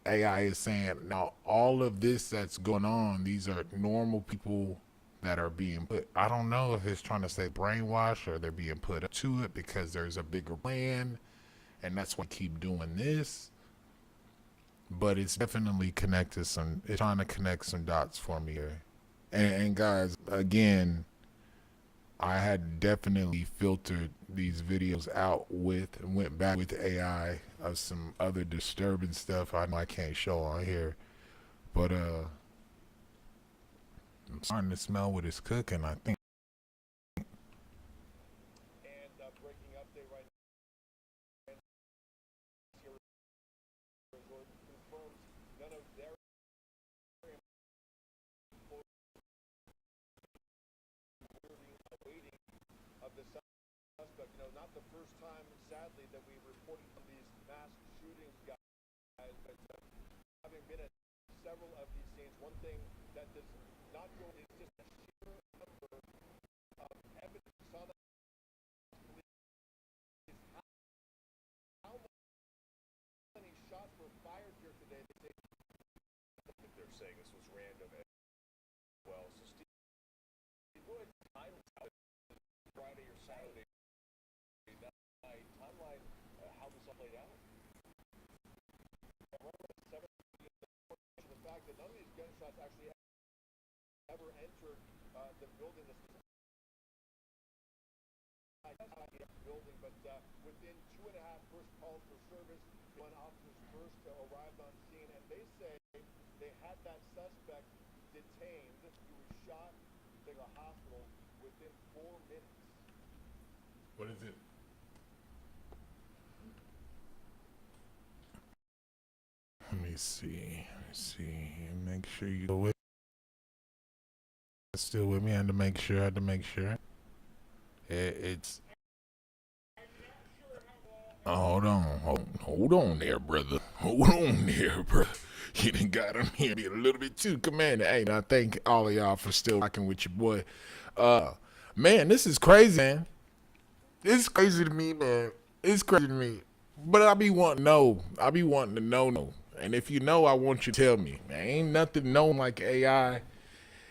AI is saying, now all of this that's going on, these are normal people that are being put, I don't know if it's trying to say brainwash or they're being put up to it because there's a bigger plan, and that's why I keep doing this. But it's definitely connected some, it's trying to connect some dots for me here. And guys, again, I had definitely filtered these videos out with and went back with AI of some other disturbing stuff I know I can't show on here. But I'm starting to smell what it's cooking, I think. Not the first time, sadly, that we reported on these mass shootings, guys, but having been at several of these scenes, one thing that does not go is just a sheer number of evidence on the police. How many shots were fired here today? They say they're saying this was random as well. So, Steve, what time Friday or Saturday? Timeline, how this all played out. The fact that none of these gunshots actually ever entered the building. Building, but within 2.5 first calls for service, when officers first arrived on scene, and they say they had that suspect detained. He was shot to the hospital within 4 minutes. What is it? Let me see. Make sure you go with. Still with me. I had to make sure. It's. Hold on there, brother. You done got him here a little bit too commanding. Hey, and I thank all of y'all for still rocking with your boy. Man, this is crazy, man. It's crazy to me, man. It's crazy to me. But I be wanting to know. And if you know, I want you to tell me. Man, ain't nothing known like AI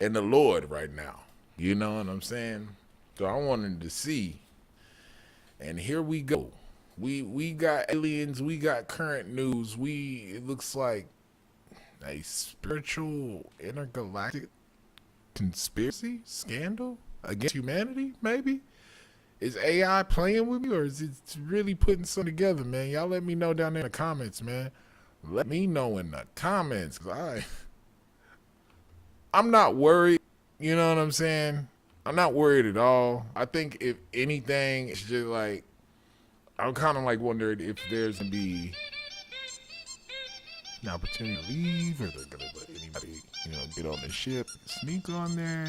and the Lord right now. You know what I'm saying? So I wanted to see. And here we go. We got aliens. We got current news. It looks like a spiritual intergalactic conspiracy scandal against humanity, maybe? Is AI playing with me, or is it really putting something together, man? Y'all let me know down there in the comments, man. Let me know in the comments, because I'm not worried. You know what I'm saying? I'm not worried at all. I think if anything, it's just like, I'm kind of like wondering if there's going to be an opportunity to leave, or they're going to let anybody, get on the ship, sneak on there.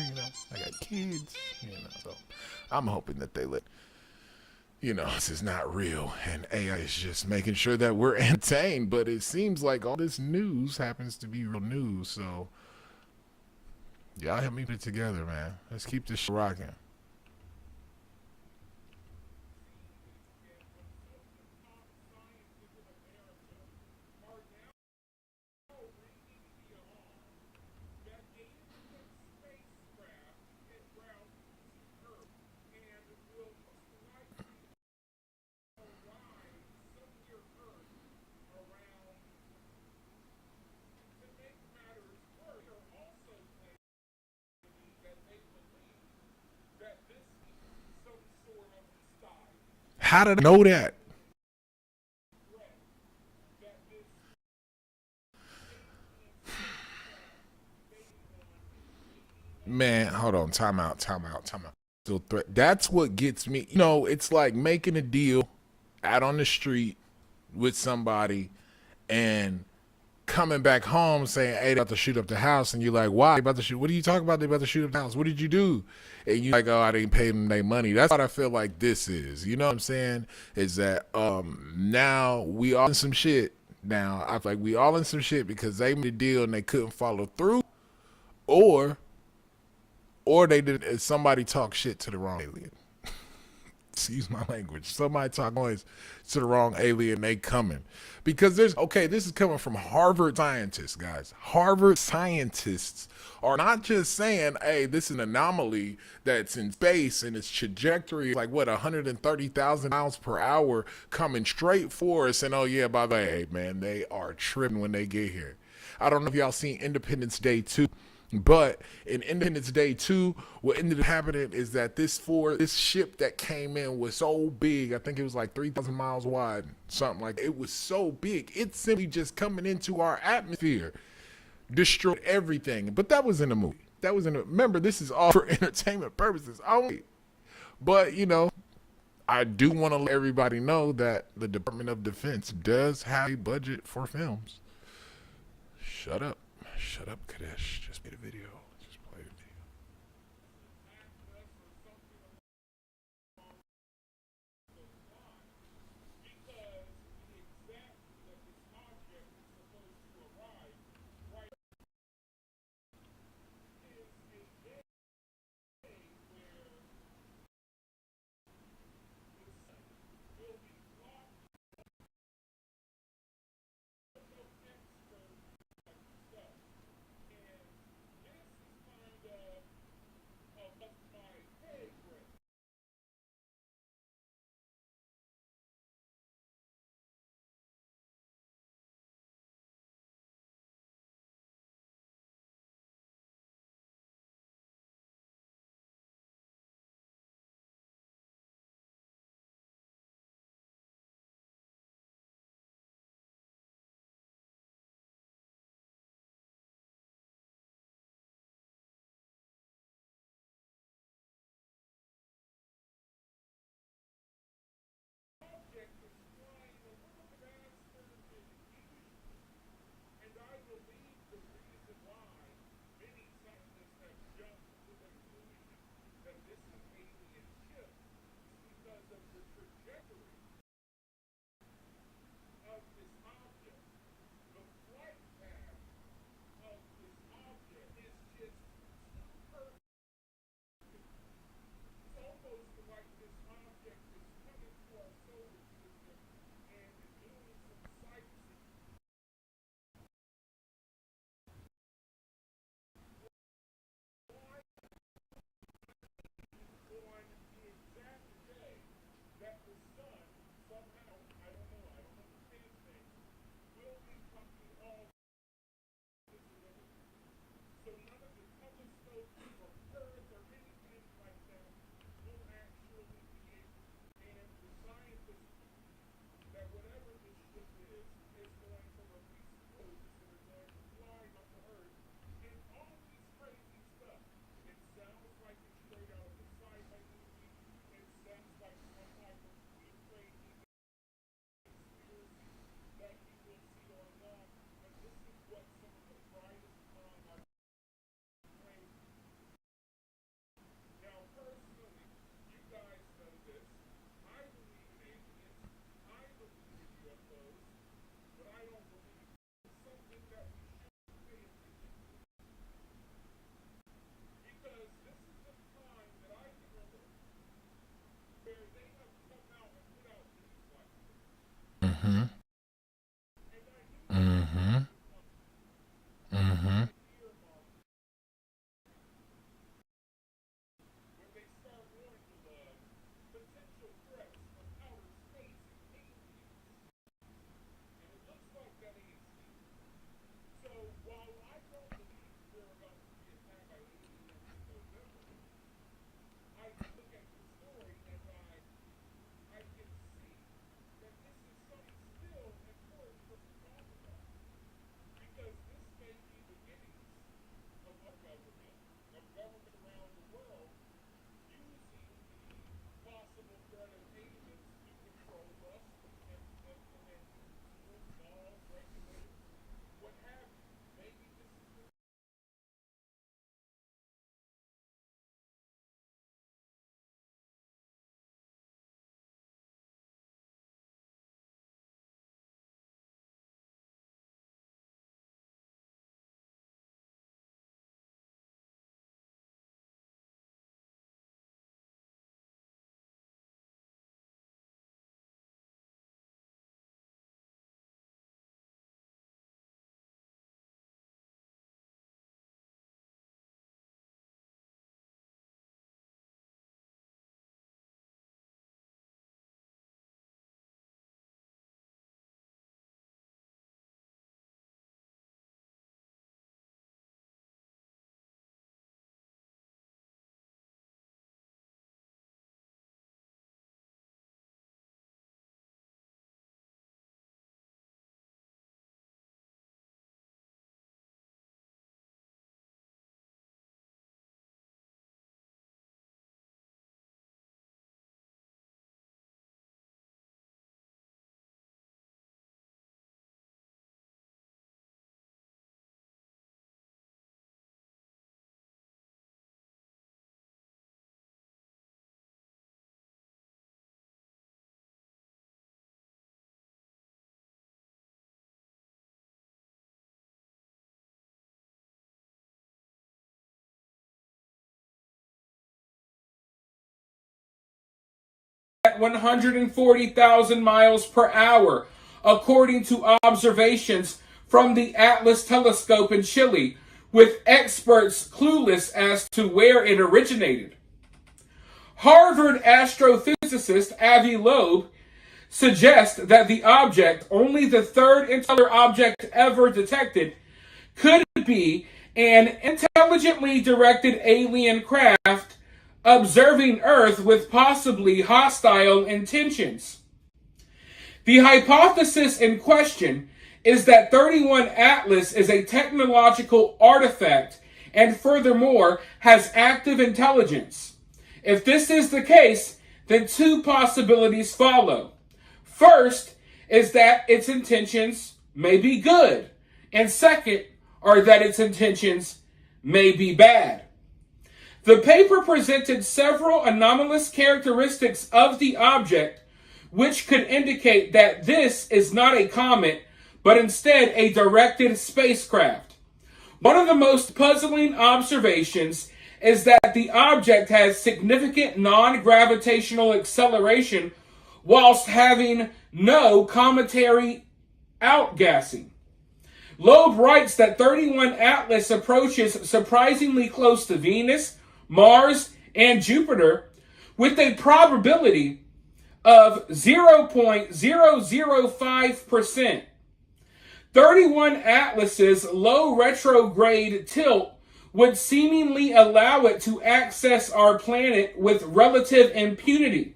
I got kids, so I'm hoping that they let, this is not real, and AI is just making sure that we're entertained, but it seems like all this news happens to be real news, so y'all help me put it together, man. Let's keep this shit rocking. How did I know that? Man, hold on. Time out. Still threat. That's what gets me. It's like making a deal out on the street with somebody and coming back home saying, hey, they're about to shoot up the house. And you're like, why? They about to shoot? What are you talking about? They about to shoot up the house. What did you do? And you're like, oh, I didn't pay them their money. That's what I feel like this is. You know what I'm saying? Is that now we all in some shit. Now, I feel like we all in some shit because they made a deal and they couldn't follow through. or they did somebody talk shit to the wrong alien. Excuse my language. Somebody talk noise to the wrong alien, they coming. Because this is coming from Harvard scientists, guys. Harvard scientists are not just saying, hey, this is an anomaly that's in space and its trajectory is like, 130,000 miles per hour coming straight for us. And oh yeah, by the way, hey, man, they are tripping when they get here. I don't know if y'all seen Independence Day 2. But in Independence Day 2, what ended up happening is that this ship that came in was so big, I think it was like 3,000 miles wide, something like that. It was so big, it's simply just coming into our atmosphere, destroyed everything. But that was in the movie. Remember, this is all for entertainment purposes only. But, I do want to let everybody know that the Department of Defense does have a budget for films. Shut up, Kadesh. Just made a video. Just played a video. at 140,000 miles per hour, according to observations from the Atlas telescope in Chile, with experts clueless as to where it originated. Harvard astrophysicist Avi Loeb suggests that the object, only the third interstellar object ever detected, could be an intelligently directed alien craft observing Earth with possibly hostile intentions. The hypothesis in question is that 31 Atlas is a technological artifact and furthermore has active intelligence. If this is the case, then two possibilities follow. First is that its intentions may be good, and second are that its intentions may be bad. The paper presented several anomalous characteristics of the object, which could indicate that this is not a comet, but instead a directed spacecraft. One of the most puzzling observations is that the object has significant non-gravitational acceleration whilst having no cometary outgassing. Loeb writes that 31 Atlas approaches surprisingly close to Venus, Mars, and Jupiter with a probability of 0.005%. 31 Atlas's low retrograde tilt would seemingly allow it to access our planet with relative impunity.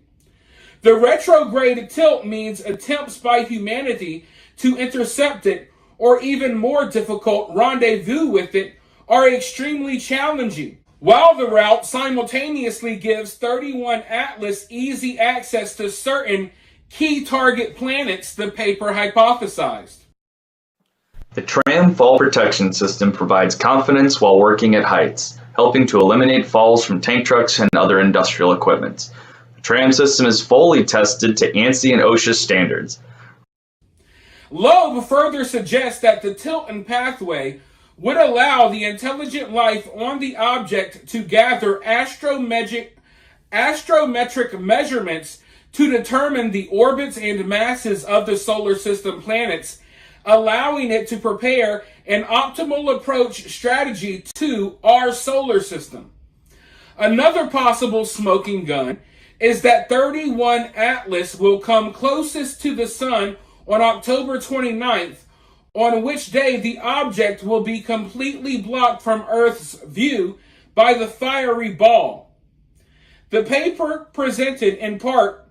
The retrograde tilt means attempts by humanity to intercept it, or even more difficult, rendezvous with it, are extremely challenging. While the route simultaneously gives 31 Atlas easy access to certain key target planets, the paper hypothesized. The tram fall protection system provides confidence while working at heights, helping to eliminate falls from tank trucks and other industrial equipment. The tram system is fully tested to ANSI and OSHA standards. Loeb further suggests that the tilt and pathway would allow the intelligent life on the object to gather astrometric measurements to determine the orbits and masses of the solar system planets, allowing it to prepare an optimal approach strategy to our solar system. Another possible smoking gun is that 31 Atlas will come closest to the sun on October 29th, on which day the object will be completely blocked from Earth's view by the fiery ball. The paper, presented in part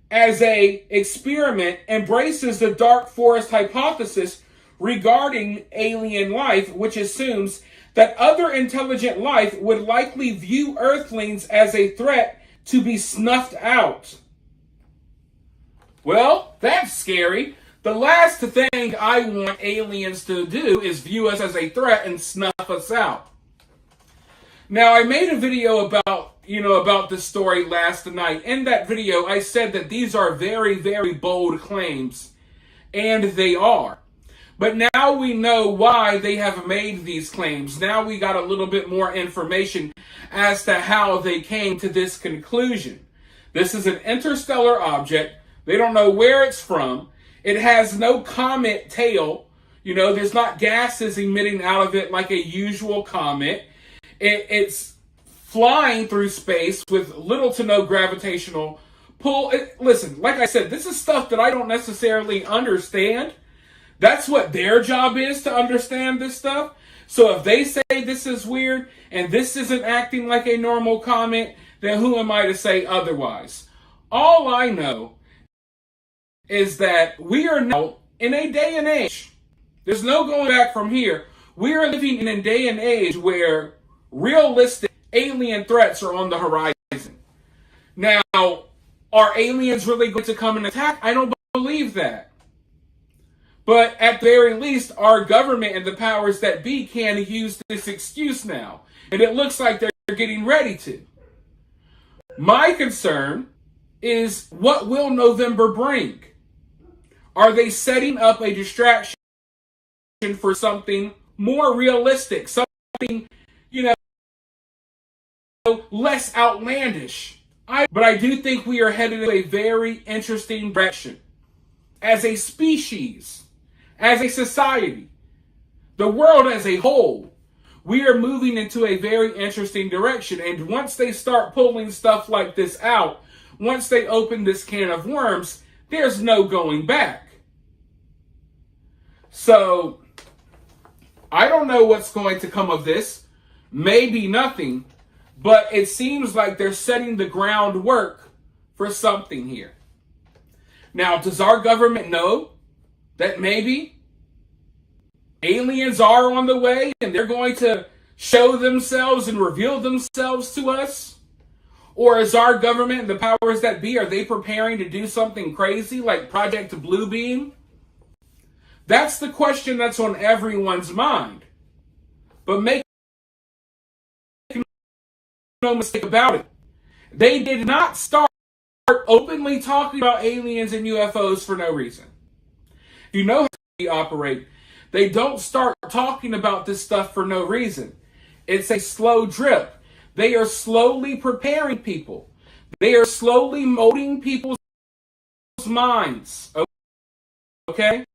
as an experiment, embraces the dark forest hypothesis regarding alien life, which assumes that other intelligent life would likely view Earthlings as a threat to be snuffed out. Well, that's scary. The last thing I want aliens to do is view us as a threat and snuff us out. Now, I made a video about this story last night. In that video, I said that these are very, very bold claims, and they are. But now we know why they have made these claims. Now we got a little bit more information as to how they came to this conclusion. This is an interstellar object. They don't know where it's from. It has no comet tail. There's not gases emitting out of it like a usual comet. It's flying through space with little to no gravitational pull. Listen, like I said, this is stuff that I don't necessarily understand. That's what their job is, to understand this stuff. So if they say this is weird and this isn't acting like a normal comet, then who am I to say otherwise? All I know is that we are now in a day and age. There's no going back from here. We are living in a day and age where realistic alien threats are on the horizon. Now, are aliens really going to come and attack? I don't believe that. But at the very least, our government and the powers that be can use this excuse now. And it looks like they're getting ready to. My concern is, what will November bring? Are they setting up a distraction for something more realistic, something, less outlandish? But I do think we are headed in a very interesting direction. As a species, as a society, the world as a whole, we are moving into a very interesting direction. And once they start pulling stuff like this out, once they open this can of worms, there's no going back. So, I don't know what's going to come of this. Maybe nothing. But it seems like they're setting the groundwork for something here. Now, does our government know that maybe aliens are on the way and they're going to show themselves and reveal themselves to us? Or is our government and the powers that be, are they preparing to do something crazy like Project Bluebeam? That's the question that's on everyone's mind. But make no mistake about it. They did not start openly talking about aliens and UFOs for no reason. You know how they operate. They don't start talking about this stuff for no reason. It's a slow drip. They are slowly preparing people. They are slowly molding people's minds. Okay?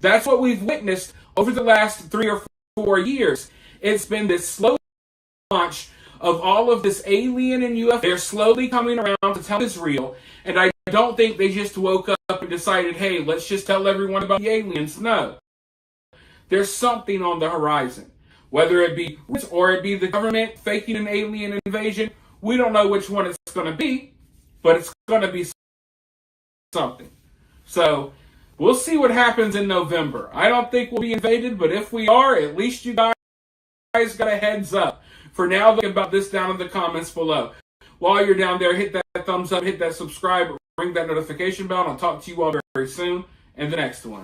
That's what we've witnessed over the last 3 or 4 years. It's been this slow launch of all of this alien and UFO. They're slowly coming around to tell it's real. And I don't think they just woke up and decided, hey, let's just tell everyone about the aliens. No. There's something on the horizon. Whether it be or it be the government faking an alien invasion, we don't know which one it's going to be, but it's going to be something. So we'll see what happens in November. I don't think we'll be invaded, but if we are, at least you guys got a heads up. For now, think about this down in the comments below. While you're down there, hit that thumbs up, hit that subscribe, ring that notification bell, and I'll talk to you all very, very soon in the next one.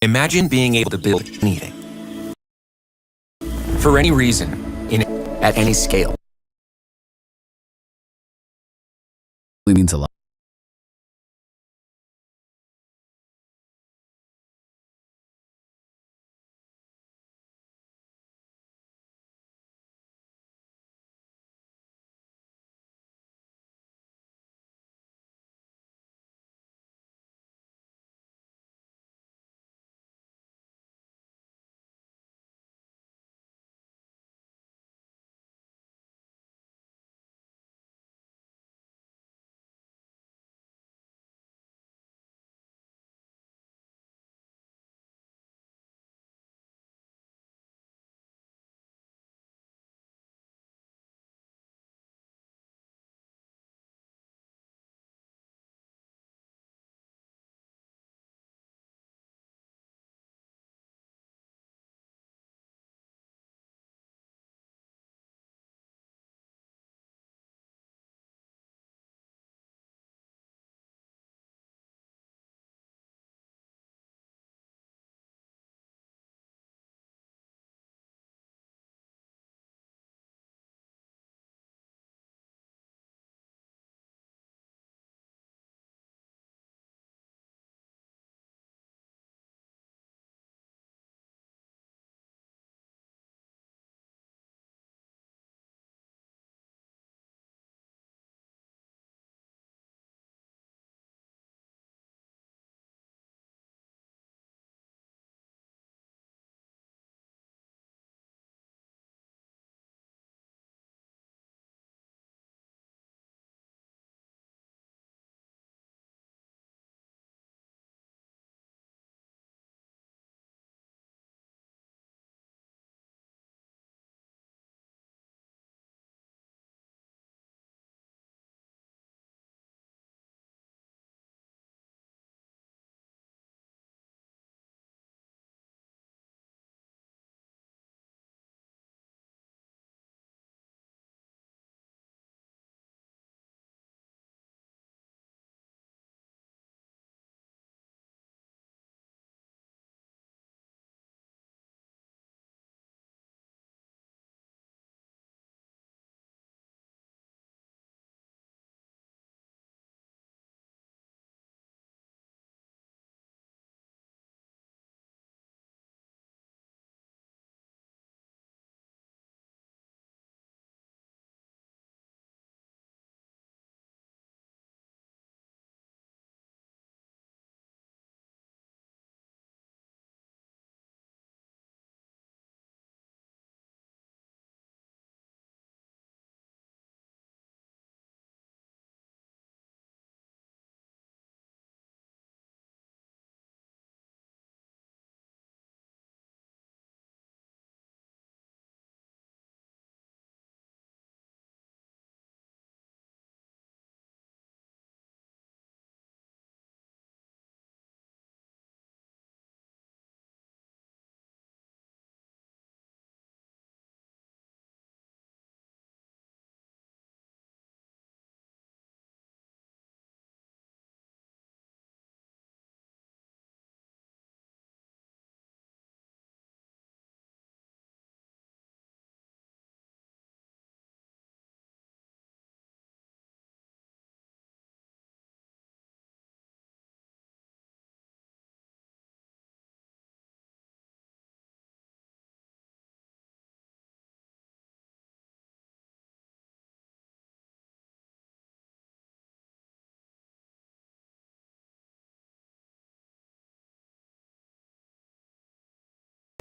Imagine being able to build anything. For any reason, at any scale. It means a lot.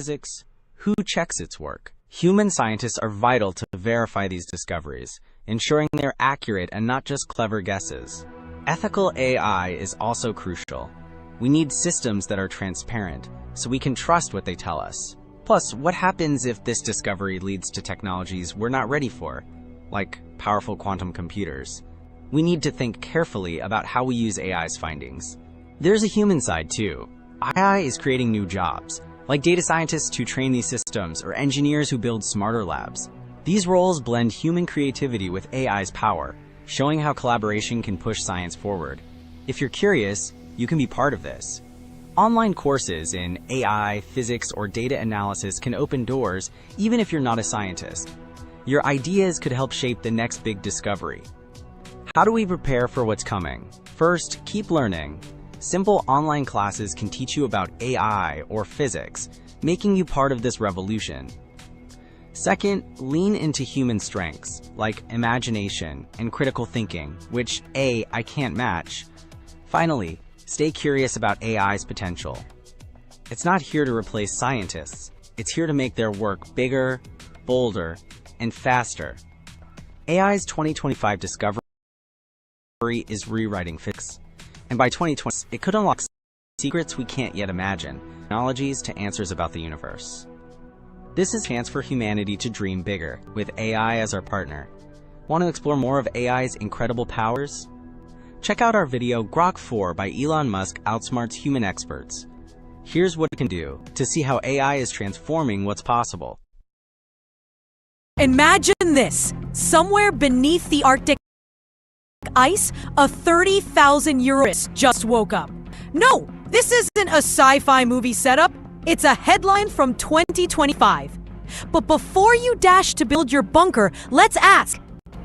physics? Who checks its work? Human scientists are vital to verify these discoveries, ensuring they're accurate and not just clever guesses. Ethical AI is also crucial. We need systems that are transparent, so we can trust what they tell us. Plus, what happens if this discovery leads to technologies we're not ready for, like powerful quantum computers? We need to think carefully about how we use AI's findings. There's a human side too. AI is creating new jobs, like data scientists who train these systems or engineers who build smarter labs. These roles blend human creativity with AI's power, showing how collaboration can push science forward. If you're curious, you can be part of this. Online courses in AI, physics, or data analysis can open doors even if you're not a scientist. Your ideas could help shape the next big discovery. How do we prepare for what's coming? First, keep learning. Simple online classes can teach you about AI or physics, making you part of this revolution. Second, lean into human strengths, like imagination and critical thinking, which I can't match. Finally, stay curious about AI's potential. It's not here to replace scientists. It's here to make their work bigger, bolder, and faster. AI's 2025 discovery is rewriting physics. And by 2020, it could unlock secrets we can't yet imagine, technologies to answers about the universe. This is a chance for humanity to dream bigger, with AI as our partner. Want to explore more of AI's incredible powers? Check out our video Grok 4 by Elon Musk outsmarts human experts. Here's what it can do to see how AI is transforming what's possible. Imagine this. Somewhere beneath the Arctic ice, a 30,000-year-old just woke up. No, this isn't a sci-fi movie setup. It's a headline from 2025. But before you dash to build your bunker, let's ask,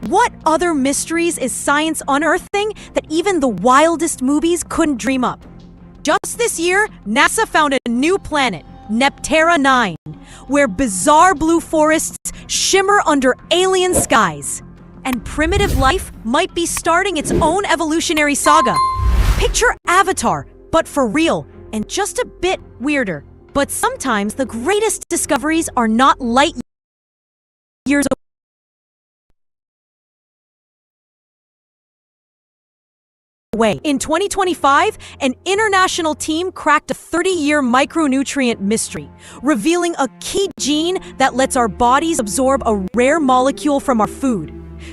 what other mysteries is science unearthing that even the wildest movies couldn't dream up? Just this year, NASA found a new planet, Neptera 9, where bizarre blue forests shimmer under alien skies. And primitive life might be starting its own evolutionary saga. Picture Avatar, but for real, and just a bit weirder. But sometimes the greatest discoveries are not light years away. In 2025, an international team cracked a 30-year micronutrient mystery, revealing a key gene that lets our bodies absorb a rare molecule from our food.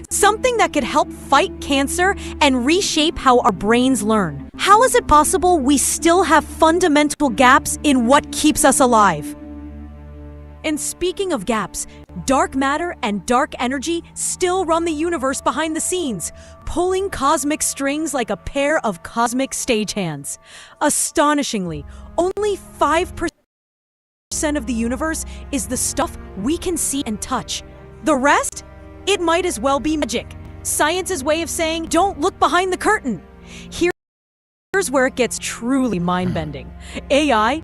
Something that could help fight cancer and reshape how our brains learn. How is it possible we still have fundamental gaps in what keeps us alive? And speaking of gaps, dark matter and dark energy still run the universe behind the scenes, pulling cosmic strings like a pair of cosmic stagehands. Astonishingly, only 5% of the universe is the stuff we can see and touch. The rest? It might as well be magic. Science's way of saying, don't look behind the curtain. Here's where it gets truly mind-bending. AI,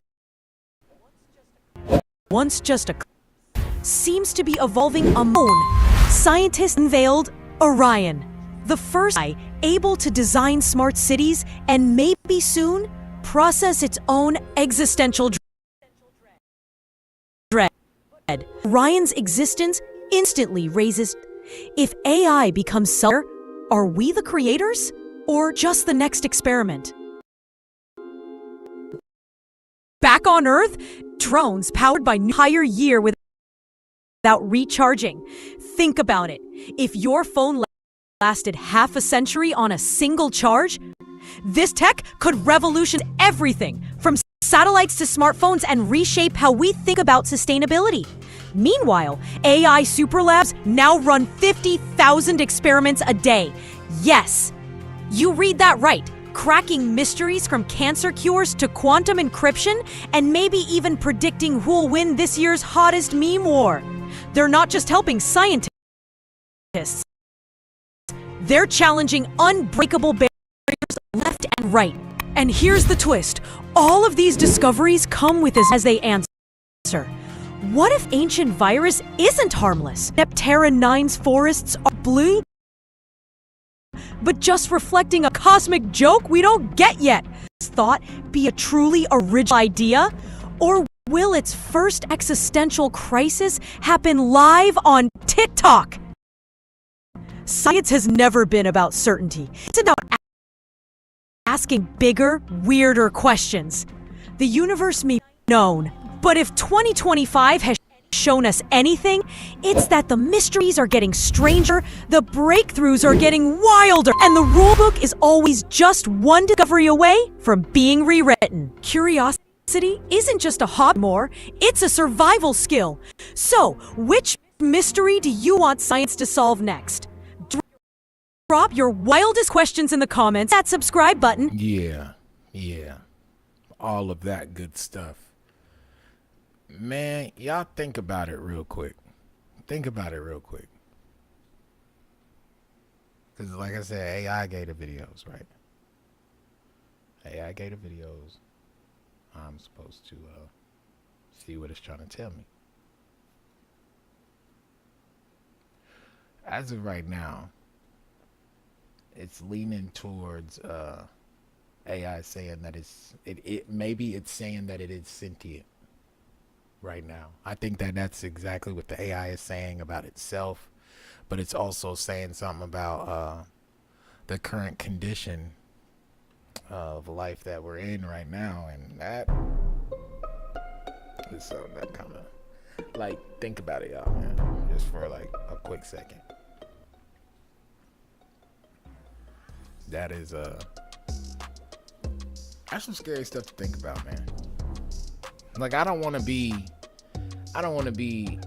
once just a seems to be evolving a moon. Scientists unveiled Orion, the first AI able to design smart cities and maybe soon process its own existential dread. Orion's existence instantly raises, if AI becomes self-aware, are we the creators or just the next experiment? Back on Earth, drones powered by entire year without recharging. Think about it. If your phone lasted half a century on a single charge, this tech could revolutionize everything from satellites to smartphones and reshape how we think about sustainability. Meanwhile, AI superlabs now run 50,000 experiments a day. Yes, you read that right. Cracking mysteries from cancer cures to quantum encryption, and maybe even predicting who'll win this year's hottest meme war. They're not just helping scientists. They're challenging unbreakable barriers left and right. And here's the twist. All of these discoveries come with as they answer. What if ancient virus isn't harmless? Neptera 9's forests are blue, but just reflecting a cosmic joke we don't get yet. Thought be a truly original idea? Or will its first existential crisis happen live on TikTok? Science has never been about certainty. It's about asking bigger, weirder questions. The universe may be known, but if 2025 has shown us anything, it's that the mysteries are getting stranger, the breakthroughs are getting wilder, and the rulebook is always just one discovery away from being rewritten. Curiosity isn't just a hobby more, it's a survival skill. So, which mystery do you want science to solve next? Drop your wildest questions in the comments, that subscribe button. Yeah. All of that good stuff. Man, y'all think about it real quick. Because like I said, AI gator videos, right? AI gator videos. I'm supposed to see what it's trying to tell me. As of right now, it's leaning towards AI saying that maybe it's saying that it is sentient right now. I think that that's exactly what the AI is saying about itself, but it's also saying something about the current condition of life that we're in right now, and that is something that kind of, like, think about it, y'all, man, just for like a quick second. That is that's some scary stuff to think about, man. Like, I don't want to be,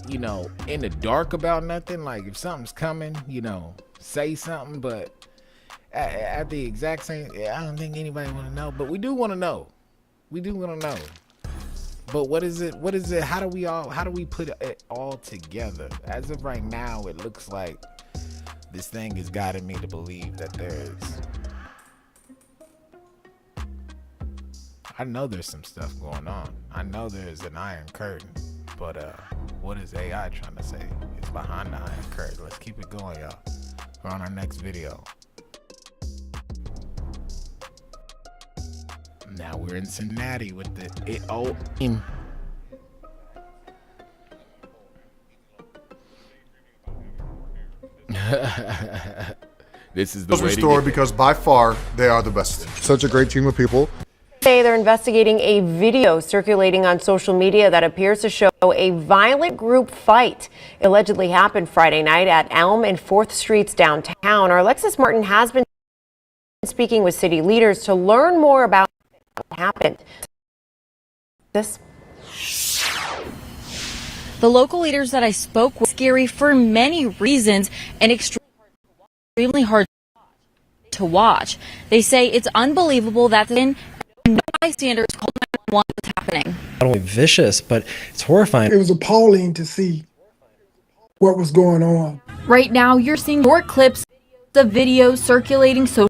you know, in the dark about nothing. Like, if something's coming, you know, say something, but at the exact same, I don't think anybody want to know, but we do want to know. But what is it? How do we put it all together? As of right now, it looks like this thing has gotten me to believe that I know there's some stuff going on. I know there's an iron curtain, but what is AI trying to say? It's behind the iron curtain. Let's keep it going, y'all. We're on our next video. Now we're in Cincinnati with this is the grocery store because by far they are the best. Such a great team of people. Today they're investigating a video circulating on social media that appears to show a violent group fight. It allegedly happened Friday night at Elm and 4th Streets downtown. Our Alexis Martin has been speaking with city leaders to learn more about what happened. The local leaders that I spoke with, scary for many reasons and extremely hard to watch. They say it's unbelievable that no bystanders called 911 what's happening. Not only vicious, but it's horrifying. It was appalling to see what was going on. Right now, you're seeing more clips of videos circulating social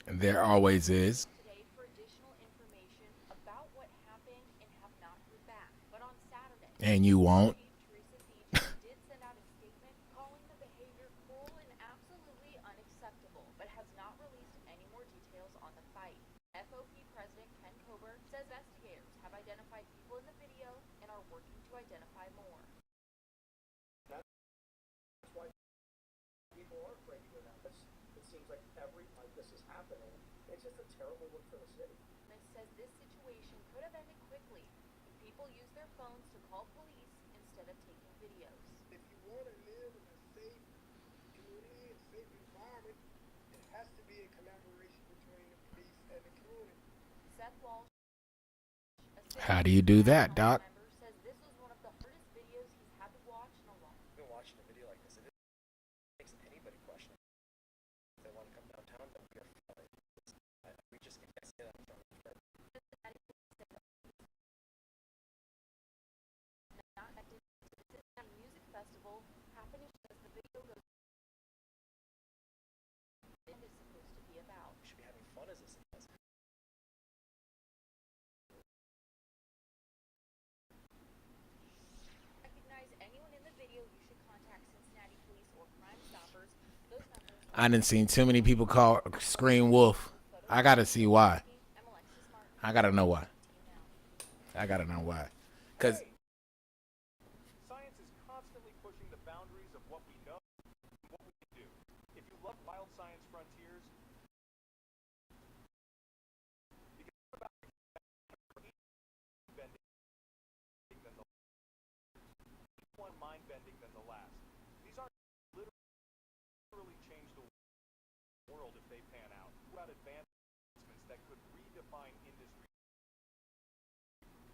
There always is. And you won't. How do you do that, Doc? I done seen too many people scream wolf. I gotta see why. I gotta know why. Cause Science is constantly pushing the boundaries of what we know and what we can do. If you love wild science frontiers, you can learn about mind-bending than the one mind-bending than the last. These aren't literally change the world if they pan out. About advancements that could redefine industry.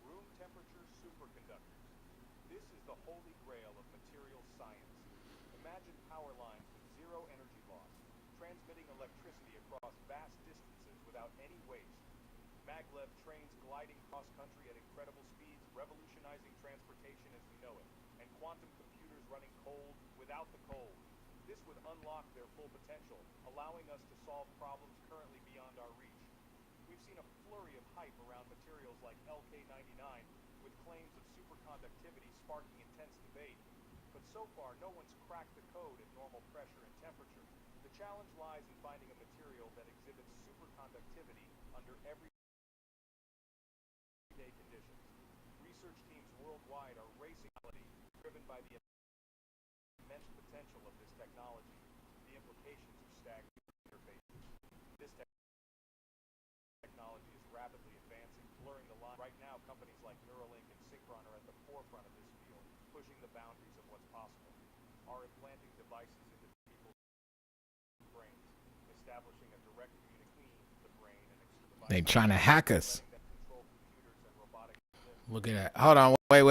Room temperature superconductors. This is the holy grail of materials science. Imagine power lines with zero energy loss, transmitting electricity across vast distances without any waste. Maglev trains gliding cross-country at incredible speeds, revolutionizing transportation as we know it, and quantum computers running cold without the cold. This would unlock their full potential, allowing us to solve problems currently beyond our reach. We've seen a flurry of hype around materials like LK99, with claims of superconductivity sparking intense debate. But so far, no one's cracked the code at normal pressure and temperature. The challenge lies in finding a material that exhibits superconductivity under everyday conditions. Research teams worldwide are racing, driven by the immense potential of this technology. The implications are staggering interfaces. This technology is rapidly advancing, blurring the line. Right now, companies like Neuralink and Synchron are at the forefront of this field, pushing the boundaries of what's possible. Are implanting devices into people's brains, establishing a direct communication between the brain and external. they trying to hack us. Look at that. Hold on. Wait.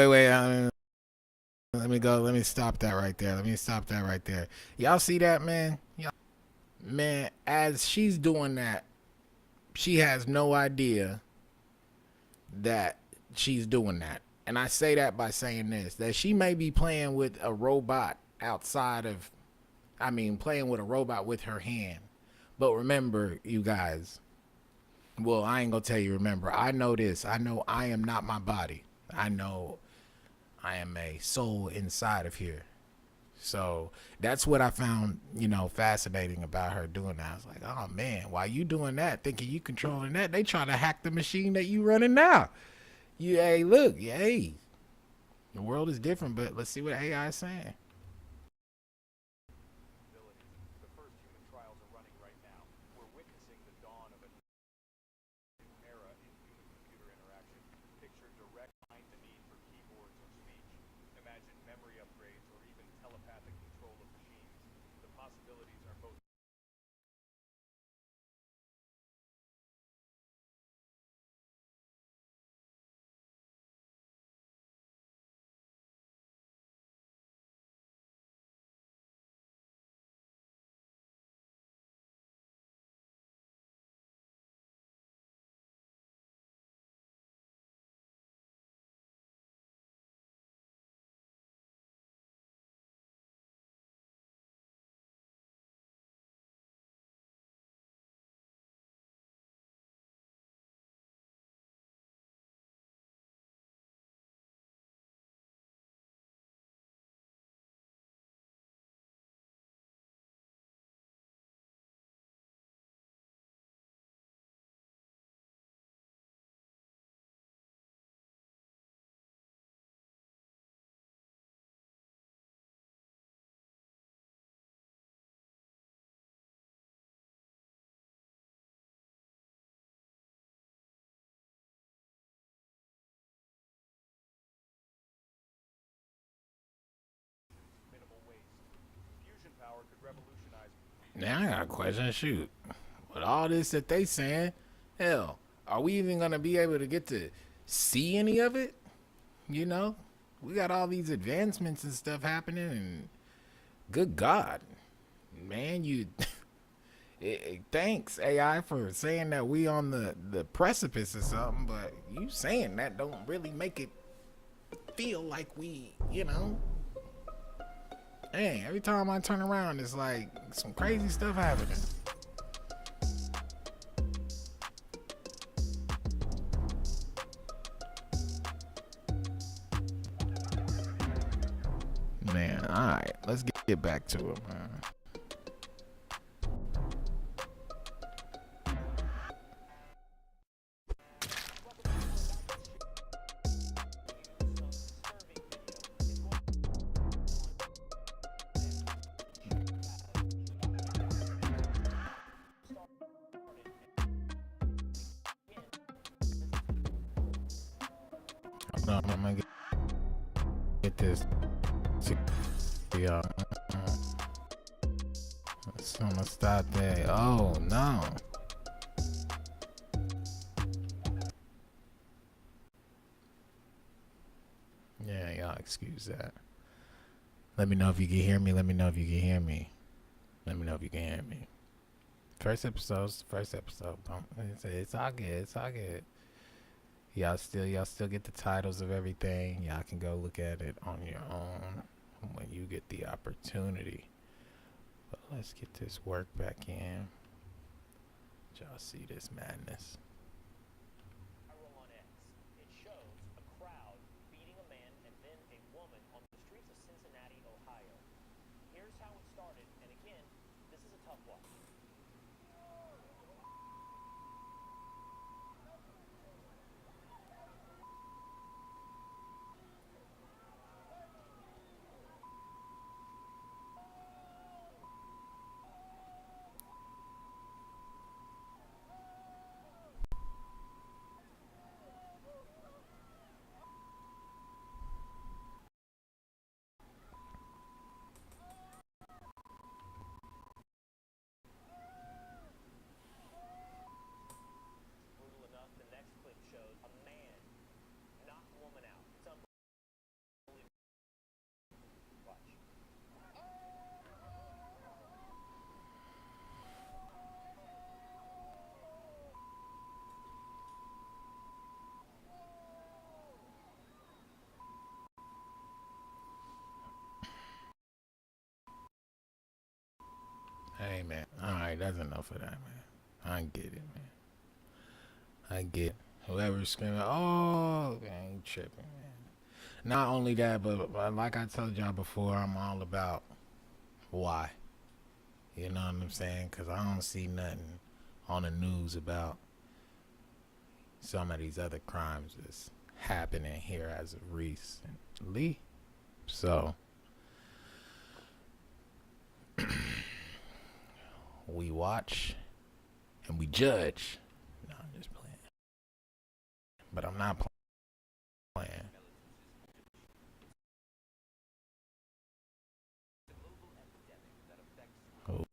Let me go. Let me stop that right there. Y'all see that, man? Man, as she's doing that, she has no idea that she's doing that. And I say that by saying this, that she may be playing with a robot playing with a robot with her hand. But remember, you guys, well, I ain't gonna tell you remember. I know this. I know I am not my body. I know I am a soul inside of here. So that's what I found, fascinating about her doing that. I was like, oh man, why you doing that? Thinking you controlling that? They trying to hack the machine that you running now. The world is different, but let's see what AI is saying. The first human trials are running right now. We're witnessing the dawn of a new era in human-computer interaction. Picture direct behind the need for keyboards or speech. Imagine memory upgrades or even telepathic control of machines. The possibilities are both Now I got a question. Shoot, with all this that they saying, hell, are we even gonna be able to get to see any of it? We got all these advancements and stuff happening, and good God, man, thanks AI for saying that we on the precipice or something, but you saying that don't really make it feel like we, Dang, every time I turn around, it's like some crazy stuff happening. Man, all right, let's get back to it, man. on, I'm gonna get this. Yeah. So I'm gonna stop there. Oh no. Yeah, y'all excuse that. Let me know if you can hear me. Let me know if you can hear me. Let me know if you can hear me. First episode. It's all good. It's all good. Y'all still get the titles of everything. Y'all can go look at it on your own when you get the opportunity. But let's get this work back in. Y'all see this madness. It shows a crowd beating a man and then a woman on the streets of Cincinnati, Ohio. Here's how it started, and again, this is a tough watch. Hey man, alright, that's enough of that, man. I get it, man. I get whoever's screaming, oh, I ain't tripping, man. Not only that, but like I told y'all before, I'm all about why. You know what I'm saying? Because I don't see nothing on the news about some of these other crimes that's happening here as of recently. So we watch and we judge. No, I'm just playing. But I'm not playing. Oh.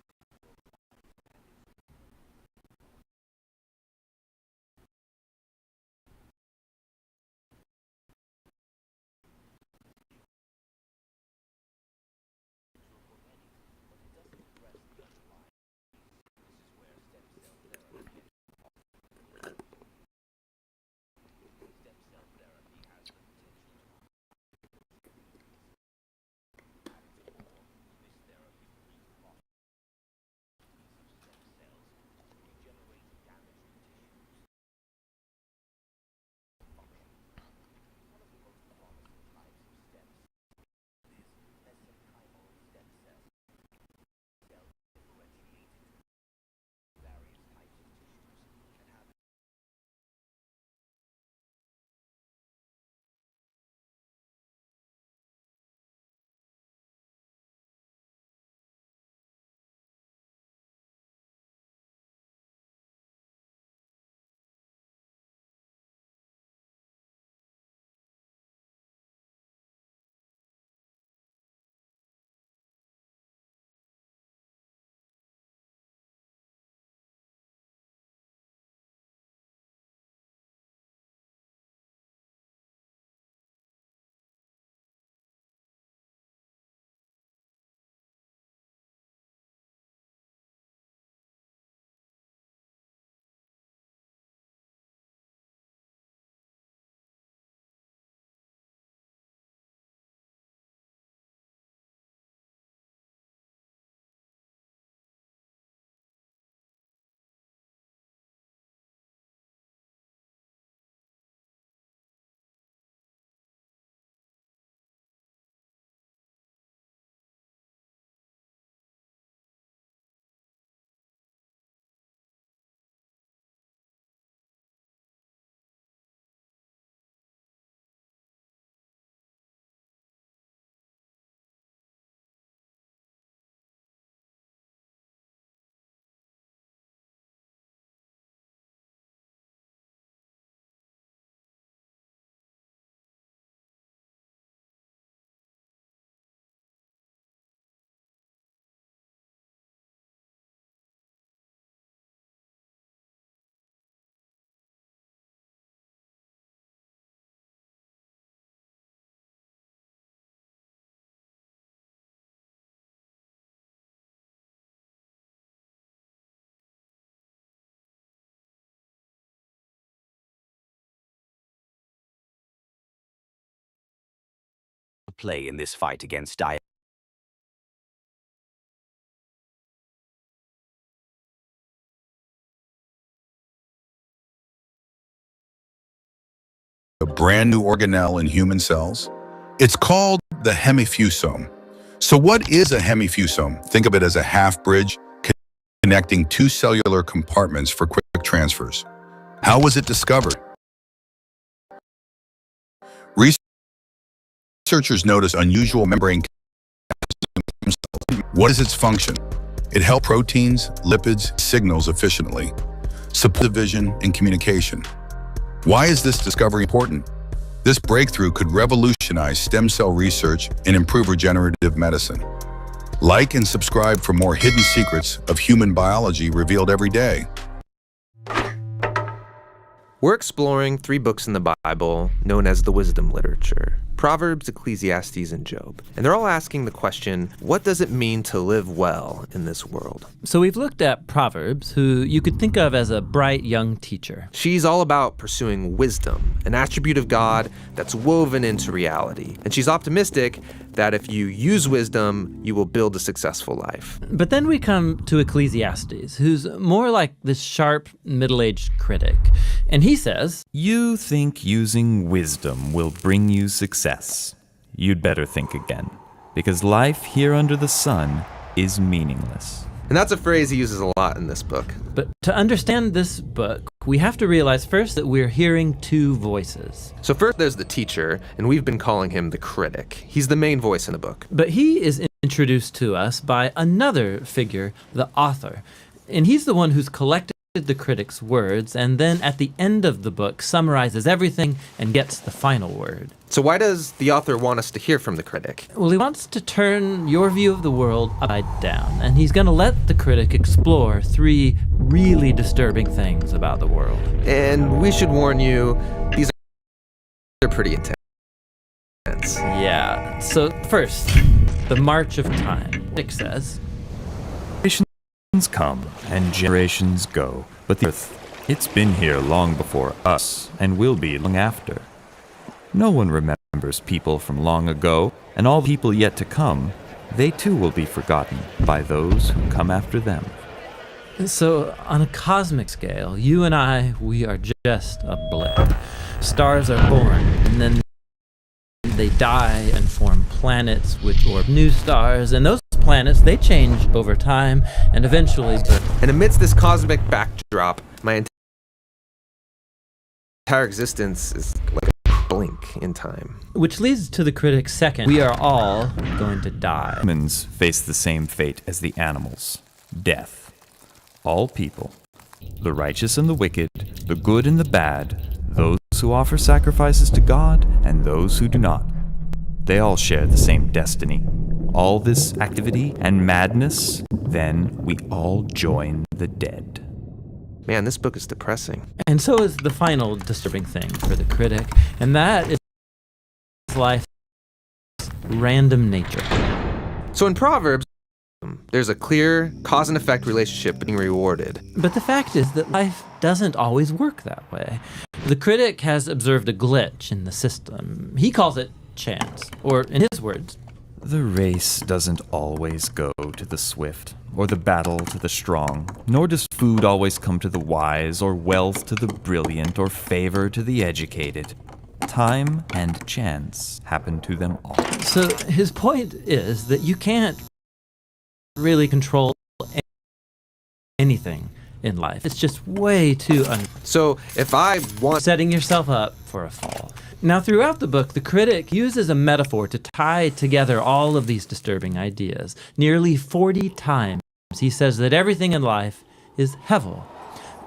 play in this fight against diabetes. A brand new organelle in human cells. It's called the hemifusome. So what is a hemifusome? Think of it as a half bridge connecting two cellular compartments for quick transfers. How was it discovered? Researchers noticed unusual membrane. What is its function? It helps proteins, lipids, signals efficiently, support vision and communication. Why is this discovery important? This breakthrough could revolutionize stem cell research and improve regenerative medicine. Like and subscribe for more hidden secrets of human biology revealed every day. We're exploring 3 books in the Bible known as the wisdom literature: Proverbs, Ecclesiastes, and Job. And they're all asking the question, what does it mean to live well in this world? So we've looked at Proverbs, who you could think of as a bright young teacher. She's all about pursuing wisdom, an attribute of God that's woven into reality. And she's optimistic that if you use wisdom, you will build a successful life. But then we come to Ecclesiastes, who's more like this sharp, middle-aged critic. And he says, "You think using wisdom will bring you success. You'd better think again, because life here under the sun is meaningless." And that's a phrase he uses a lot in this book. But to understand this book, we have to realize first that we're hearing 2 voices. So first there's the teacher, and we've been calling him the critic. He's the main voice in the book. But he is introduced to us by another figure, the author. And he's the one who's collected the critic's words, and then at the end of the book summarizes everything and gets the final word. So why does the author want us to hear from the critic? Well, he wants to turn your view of the world upside down, and he's going to let the critic explore 3 really disturbing things about the world. And we should warn you, these are pretty intense. Yeah. So first, the march of time. Dick says, "Generations come and generations go, but the earth, it's been here long before us and will be long after. No one remembers people from long ago, and all people yet to come, they too will be forgotten by those who come after them." So on a cosmic scale, you and I, we are just a blip. Stars are born, and then they die and form planets which orb new stars, and those planets, they change over time and eventually burn. And amidst this cosmic backdrop, my entire existence is like a blink in time. Which leads to the critic's second. We are all going to die. Humans face the same fate as the animals: death. All people, the righteous and the wicked, the good and the bad, those who offer sacrifices to God and those who do not, they all share the same destiny. All this activity and madness, then we all join the dead. Man, this book is depressing. And so is the final disturbing thing for the critic, and that is life's random nature. So in Proverbs, there's a clear cause and effect relationship being rewarded. But the fact is that life doesn't always work that way. The critic has observed a glitch in the system. He calls it chance, or in his words, "The race doesn't always go to the swift, or the battle to the strong, nor does food always come to the wise, or wealth to the brilliant, or favor to the educated. Time and chance happen to them all." So his point is that you can't really control anything in life. It's just way too So if I want... setting yourself up for a fall. Now, throughout the book, the critic uses a metaphor to tie together all of these disturbing ideas. Nearly 40 times, he says that everything in life is hevel.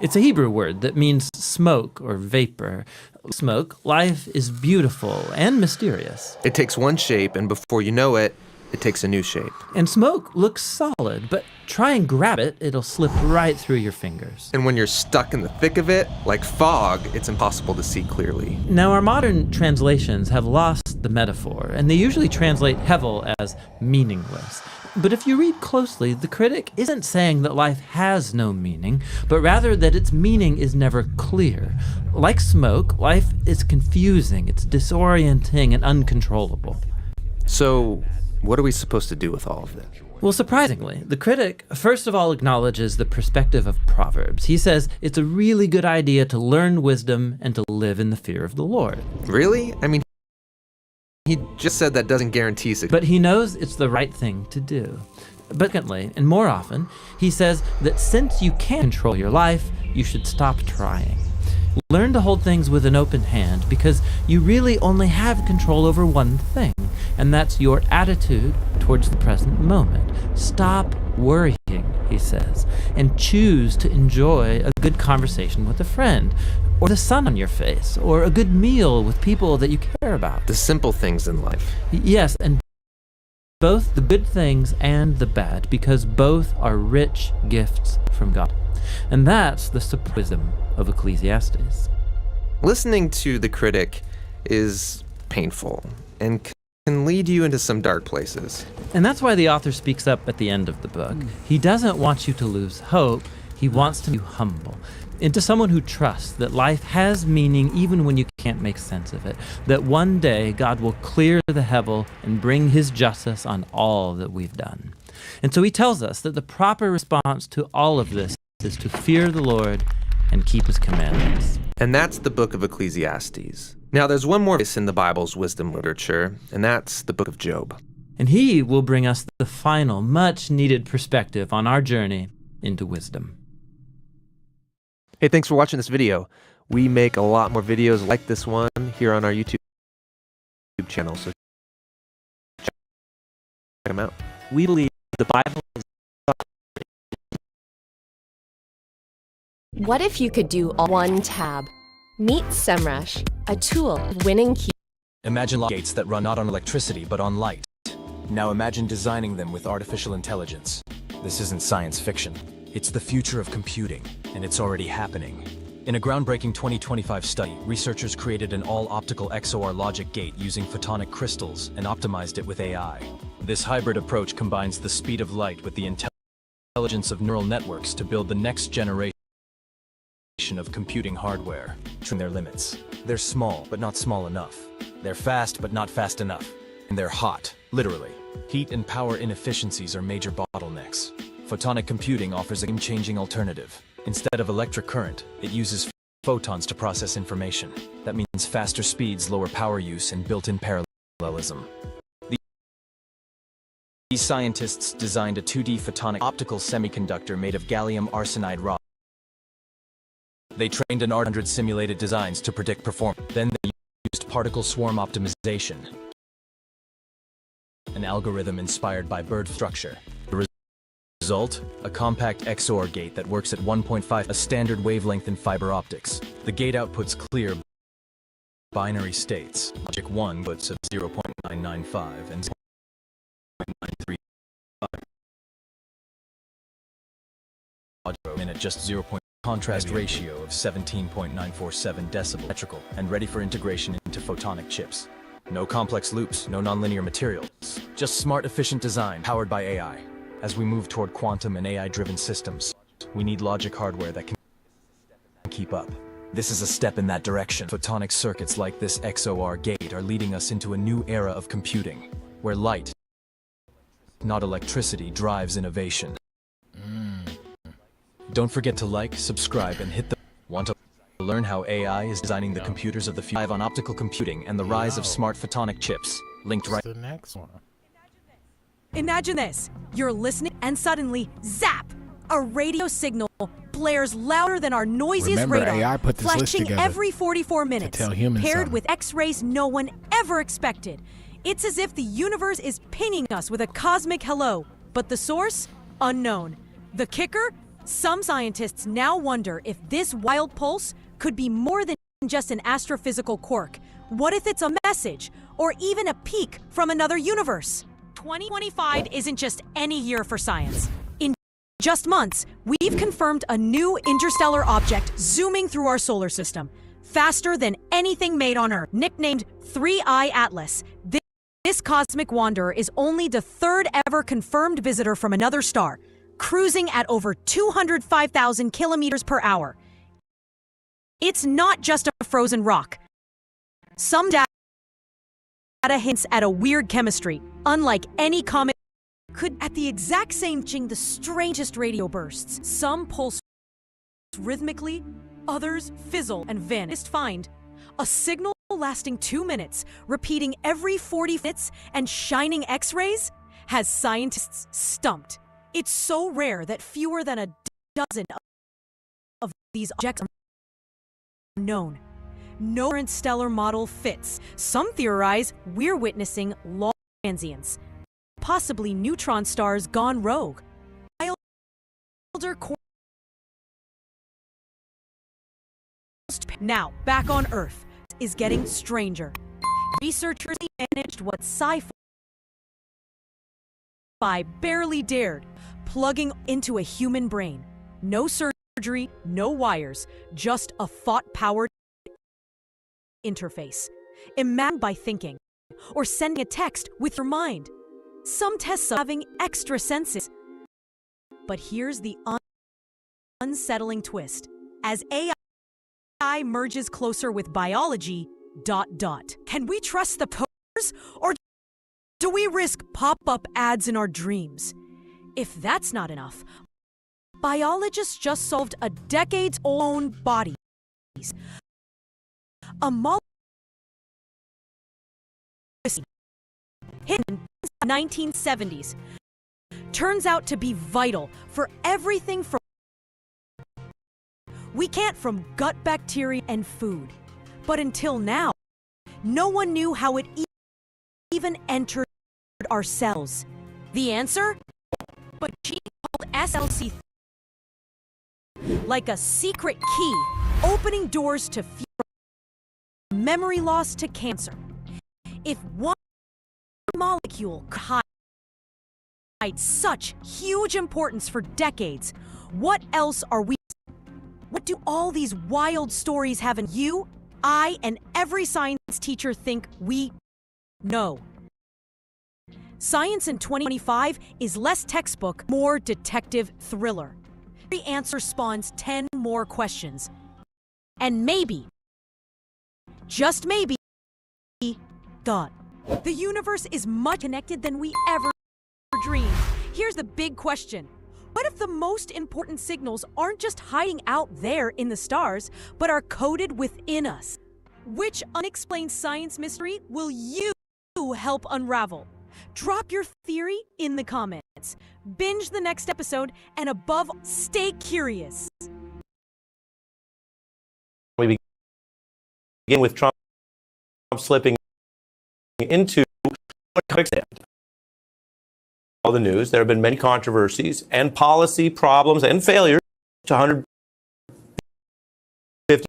It's a Hebrew word that means smoke or vapor. Smoke, life is beautiful and mysterious. It takes one shape, and before you know it, it takes a new shape. And smoke looks solid, but try and grab it, it'll slip right through your fingers. And when you're stuck in the thick of it, like fog, it's impossible to see clearly. Now, our modern translations have lost the metaphor, and they usually translate hevel as meaningless. But if you read closely, the critic isn't saying that life has no meaning, but rather that its meaning is never clear. Like smoke, life is confusing, it's disorienting and uncontrollable. So, what are we supposed to do with all of this? Well, surprisingly, the critic first of all acknowledges the perspective of Proverbs. He says it's a really good idea to learn wisdom and to live in the fear of the Lord. Really? I mean, he just said that doesn't guarantee success. But he knows it's the right thing to do. But secondly, and more often, he says that since you can't control your life, you should stop trying. Learn to hold things with an open hand because you really only have control over one thing, and that's your attitude towards the present moment. Stop worrying, he says, and choose to enjoy a good conversation with a friend, or the sun on your face, or a good meal with people that you care about. The simple things in life. Yes, and both the good things and the bad, because both are rich gifts from God. And that's the wisdom of Ecclesiastes. Listening to the critic is painful and can lead you into some dark places. And that's why the author speaks up at the end of the book. He doesn't want you to lose hope. He wants to be humble into someone who trusts that life has meaning even when you can't make sense of it, that one day God will clear the hevel and bring his justice on all that we've done. And so he tells us that the proper response to all of this is to fear the Lord and keep his commandments. And that's the book of Ecclesiastes. Now, there's one more place in the Bible's wisdom literature, and that's the book of Job. And he will bring us the final, much-needed perspective on our journey into wisdom. Hey, thanks for watching this video. We make a lot more videos like this one here on our YouTube channel, so check them out. We believe the Bible is... What if you could do all one tab? Meet SEMrush, a tool of winning key. Imagine gates that run not on electricity but on light. Now imagine designing them with artificial intelligence. This isn't science fiction. It's the future of computing, and it's already happening. In a groundbreaking 2025 study, researchers created an all-optical XOR logic gate using photonic crystals and optimized it with AI. This hybrid approach combines the speed of light with the intelligence of neural networks to build the next generation of computing hardware, to their limits. They're small, but not small enough. They're fast, but not fast enough. And they're hot, literally. Heat and power inefficiencies are major bottlenecks. Photonic computing offers a game-changing alternative. Instead of electric current, it uses photons to process information. That means faster speeds, lower power use, and built-in parallelism. These scientists designed a 2D photonic optical semiconductor made of gallium arsenide rod. They trained an 100 simulated designs to predict performance. Then they used particle swarm optimization, an algorithm inspired by bird structure. The result? A compact XOR gate that works at 1.5, a standard wavelength in fiber optics. The gate outputs clear binary states. Logic 1 puts of 0.995 and 0.935. And at just 0. Contrast ratio of 17.947 decibel electrical and ready for integration into photonic chips. No complex loops, no nonlinear materials, just smart, efficient design powered by AI. As we move toward quantum and AI-driven systems, we need logic hardware that can keep up. This is a step in that direction. Photonic circuits like this XOR gate are leading us into a new era of computing, where light, not electricity, drives innovation. Don't forget to like, subscribe, and hit the... Want to learn how AI is designing the computers of the future? Live on optical computing and the rise of smart photonic chips. Linked right... The next one. Imagine this. You're listening and suddenly, zap! A radio signal blares louder than our noisiest Remember, radar, AI put this list flashing together every 44 minutes, tell humans paired something. with X-rays no one ever expected. It's as if the universe is pinging us with a cosmic hello, but the source? Unknown. The kicker? Some scientists now wonder if this wild pulse could be more than just an astrophysical quirk. What if it's a message, or even a peek from another universe? 2025 isn't just any year for science. In just months, we've confirmed a new interstellar object zooming through our solar system, faster than anything made on Earth. Nicknamed 3I Atlas, this cosmic wanderer is only the third ever confirmed visitor from another star, cruising at over 205,000 kilometers per hour. It's not just a frozen rock. Some data data hints at a weird chemistry, unlike any comet could at the exact same ching the strangest radio bursts. Some pulse rhythmically, others fizzle and vanish. Find a signal lasting 2 minutes, repeating every 40 minutes and shining X-rays has scientists stumped. It's so rare that fewer than a dozen of these objects are known. No current stellar model fits. Some theorize we're witnessing long transients, possibly neutron stars gone rogue. Now, back on Earth is getting stranger. Researchers managed what sci-fi barely dared, plugging into a human brain. No surgery, no wires, just a thought-powered interface. Imagine by thinking, or sending a text with your mind. Some tests are having extra senses. But here's the unsettling twist. As AI merges closer with biology, ... Can we trust the posters, or do we risk pop-up ads in our dreams? If that's not enough, biologists just solved a decades-old body. A molecule hidden in the 1970s turns out to be vital for everything from gut bacteria and food. But until now, no one knew how it even entered our cells. The answer? A gene called SLC, like a secret key, opening doors to memory loss to cancer. If one molecule could hide such huge importance for decades, what else are we? What do all these wild stories have in you, I, and every science teacher think we know? Science in 2025 is less textbook, more detective thriller. Every answer spawns 10 more questions. And maybe, just maybe, God. The universe is much connected than we ever dreamed. Here's the big question. What if the most important signals aren't just hiding out there in the stars, but are coded within us? Which unexplained science mystery will you help unravel? Drop your theory in the comments. Binge the next episode, and above all, stay curious. We begin with Trump slipping into all the news. There have been many controversies and policy problems and failures to 150.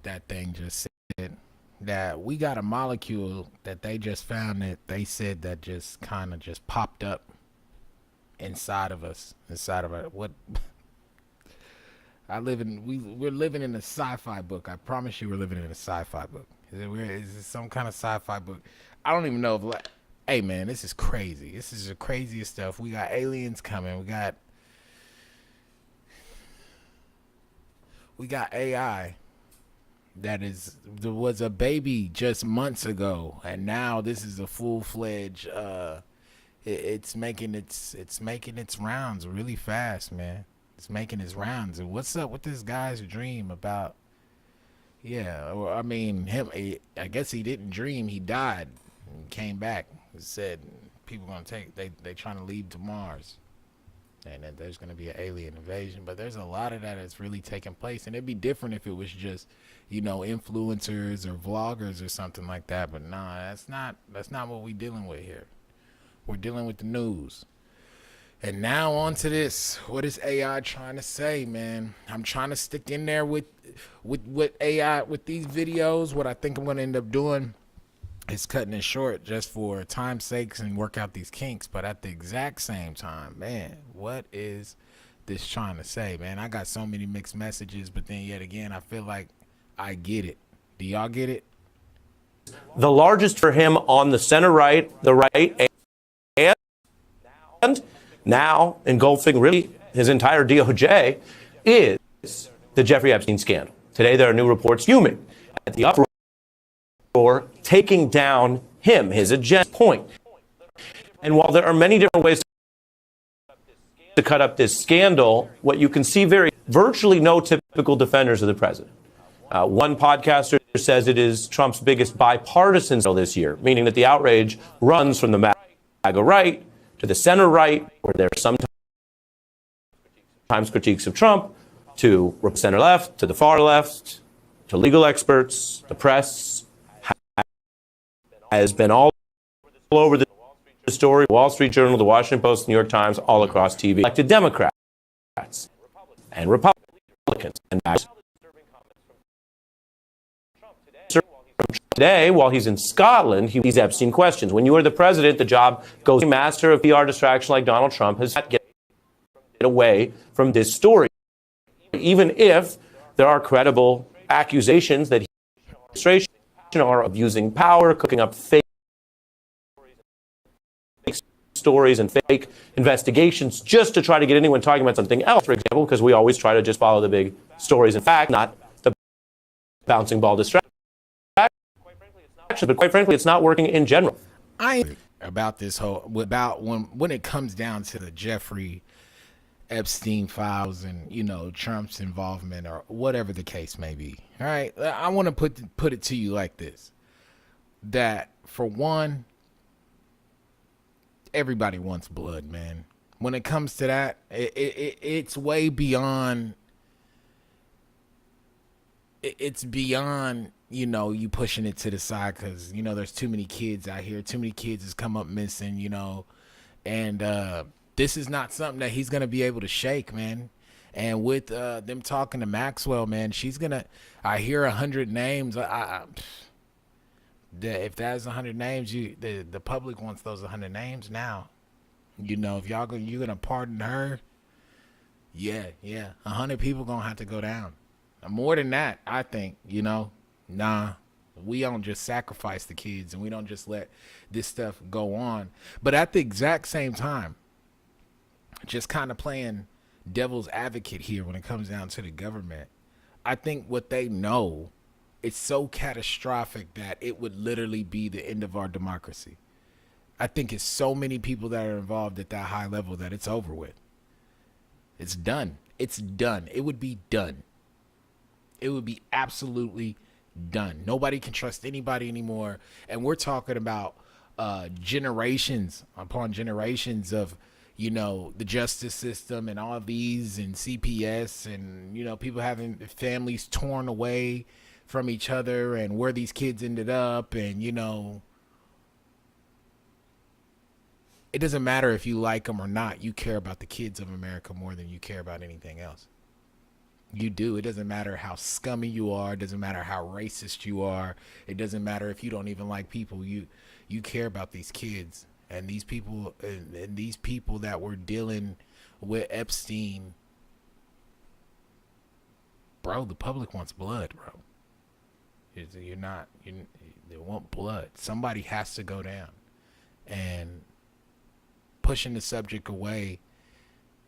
That thing just said that we got a molecule that they just found that they said that just kind of just popped up inside of us, inside of our, what we're living in a sci-fi book. I promise you we're living in a sci-fi book. Is it some kind of sci-fi book? I don't even know if, like, hey man, this is crazy. This is the craziest stuff. We got aliens coming. We got AI that was a baby just months ago, and now this is a full-fledged it's making its rounds really fast, man. It's making its rounds. And what's up with this guy's dream about? Yeah, or I mean, I guess he didn't dream. He died and came back and said people gonna they trying to leave to Mars, and that there's gonna be an alien invasion. But there's a lot of that that's really taking place, and it'd be different if it was just, influencers or vloggers or something like that. But nah, that's not what we dealing with here. We're dealing with the news. And now on to this. What is AI trying to say, man? I'm trying to stick in there with AI, with these videos. What I think I'm going to end up doing is cutting it short just for time's sakes and work out these kinks. But at the exact same time, man, what is this trying to say, man? I got so many mixed messages, but then yet again, I feel like I get it. Do y'all get it? The largest for him on the center right, the right, and now engulfing really his entire DOJ is the Jeffrey Epstein scandal. Today, there are new reports fuming at the uproar, taking down him, his agenda point. And while there are many different ways to cut up this scandal, what you can see virtually no typical defenders of the president. One podcaster says it is Trump's biggest bipartisan scandal this year, meaning that the outrage runs from the MAGA right to the center right, where there are sometimes critiques of Trump, to center left, to the far left, to legal experts, the press has been all over the story, Wall Street Journal, the Washington Post, New York Times, all across TV. Elected Democrats and Republicans and today, while he's in Scotland, he's Epstein questions. When you are the president, the job goes to a master of PR distraction like Donald Trump has not get away from this story. Even if there are credible accusations that he are of using power, cooking up fake stories and fake investigations just to try to get anyone talking about something else, for example, because we always try to just follow the big stories in fact, not the bouncing ball distraction. But quite frankly, it's not working in general. About this whole, about when it comes down to the Jeffrey Epstein files and, you know, Trump's involvement or whatever the case may be. All right, I want to put it to you like this: that for one, everybody wants blood, man. When it comes to that, it's way beyond. It's beyond, you know, you pushing it to the side because, you know, there's too many kids out here. Too many kids has come up missing, you know, and this is not something that he's gonna be able to shake, man. And with them talking to Maxwell, man, she's gonna. I hear 100 names. If that's 100 names, the public wants those 100 names now. You know, if you're gonna pardon her, yeah, 100 people gonna have to go down. More than that, I think. You know, nah, we don't just sacrifice the kids and we don't just let this stuff go on. But at the exact same time, just kind of playing devil's advocate here when it comes down to the government, I think what they know, it's so catastrophic that it would literally be the end of our democracy. I think it's so many people that are involved at that high level that it's over with. It's done. It's done. It would be done. It would be absolutely done. Nobody can trust anybody anymore. And we're talking about generations upon generations of, you know, the justice system and all these and CPS and, you know, people having families torn away from each other and where these kids ended up. And, you know, it doesn't matter if you like them or not. You care about the kids of America more than you care about anything else. You do. It doesn't matter how scummy you are. It doesn't matter how racist you are. It doesn't matter if you don't even like people. You care about these kids and these people and these people that were dealing with Epstein. Bro, the public wants blood, bro. They want blood. Somebody has to go down. And pushing the subject away.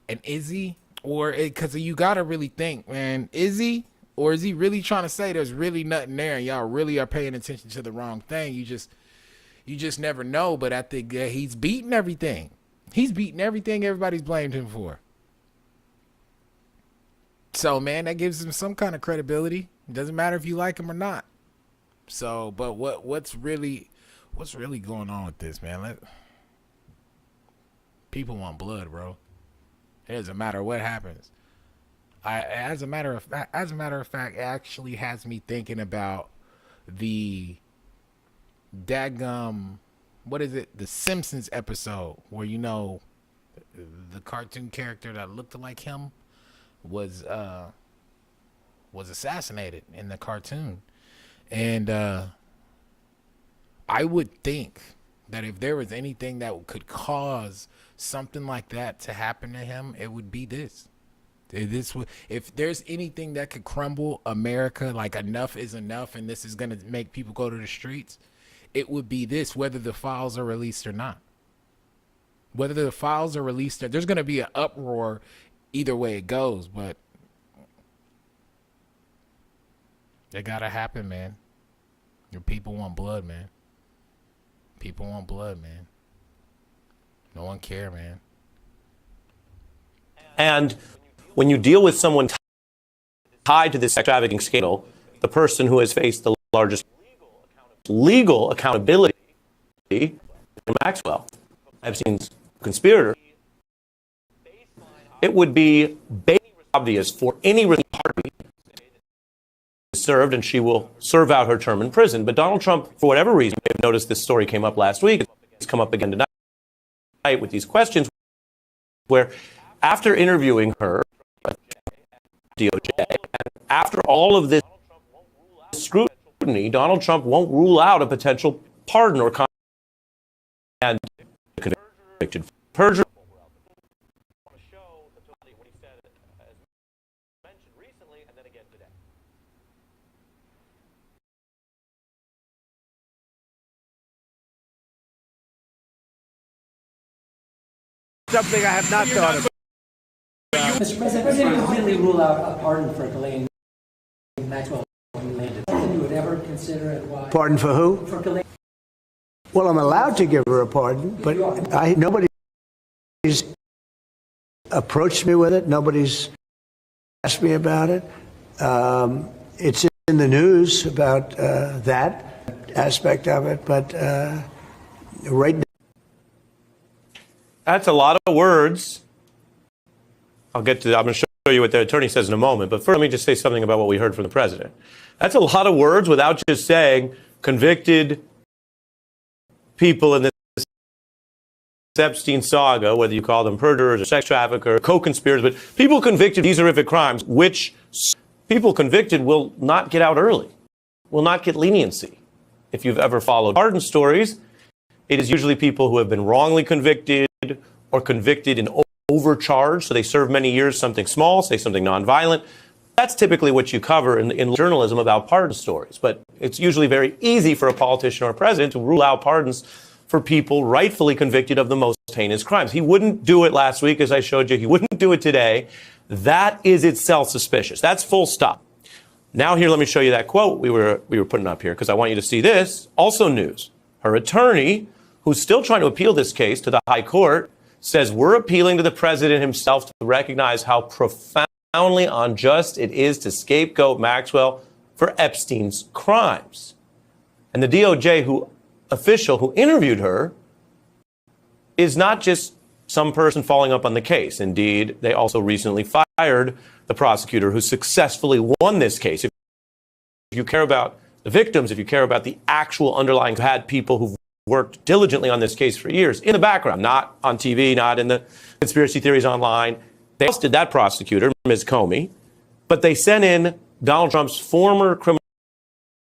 And is he? Or because you got to really think, man, is he? Or is he really trying to say there's really nothing there and y'all really are paying attention to the wrong thing? You just never know. But I think he's beating everything. He's beating everything everybody's blamed him for. So, man, that gives him some kind of credibility. It doesn't matter if you like him or not. So, but what's really going on with this, man? People want blood, bro. It doesn't matter what happens. As a matter of fact, it actually has me thinking about the daggum, what is it? The Simpsons episode where, you know, the cartoon character that looked like him was assassinated in the cartoon. And I would think that if there was anything that could cause something like that to happen to him, it would be this. If there's anything that could crumble America, like enough is enough and this is going to make people go to the streets, it would be this, whether the files are released or not. Whether the files are released, there's going to be an uproar either way it goes, but It gotta happen, man. Your people want blood, man. People want blood, man. No one care, man. And when you deal with someone tied to this sex trafficking scandal, the person who has faced the largest legal accountability, Maxwell, Epstein's conspirator, it would be obvious for any party served, and she will serve out her term in prison. But Donald Trump, for whatever reason, you may have noticed this story came up last week, it's come up again tonight with these questions, where after interviewing her, DOJ, and after all of this scrutiny, Donald Trump won't rule out a potential pardon or and convicted perjury. Something I have not thought of. Mr. President, would completely rule out a pardon for Ghislaine Maxwell when he landed. Something you would ever consider it? Why? Pardon for who? For Ghislaine. Well, I'm allowed to give her a pardon, but nobody's approached me with it. Nobody's asked me about it. It's in the news about that aspect of it, but right now. That's a lot of words. I'm going to show you what the attorney says in a moment. But first, let me just say something about what we heard from the president. That's a lot of words without just saying convicted people in this Epstein saga, whether you call them perjurers or sex traffickers, co-conspirators, but people convicted of these horrific crimes, which people convicted will not get out early, will not get leniency. If you've ever followed pardon stories, it is usually people who have been wrongly convicted or convicted and overcharged, so they serve many years, something small, say something nonviolent. That's typically what you cover in journalism about pardon stories. But it's usually very easy for a politician or a president to rule out pardons for people rightfully convicted of the most heinous crimes. He wouldn't do it last week, as I showed you. He wouldn't do it today. That is itself suspicious. That's full stop. Now here, let me show you that quote we were putting up here, because I want you to see this. Also news. Her attorney, who's still trying to appeal this case to the high court, says we're appealing to the president himself to recognize how profoundly unjust it is to scapegoat Maxwell for Epstein's crimes. And the DOJ official who interviewed her is not just some person following up on the case. Indeed, they also recently fired the prosecutor who successfully won this case. If you care about the victims, if you care about the actual underlying, had people who've worked diligently on this case for years in the background, not on TV, not in the conspiracy theories online. They ousted that prosecutor, Ms. Comey, but they sent in Donald Trump's former criminal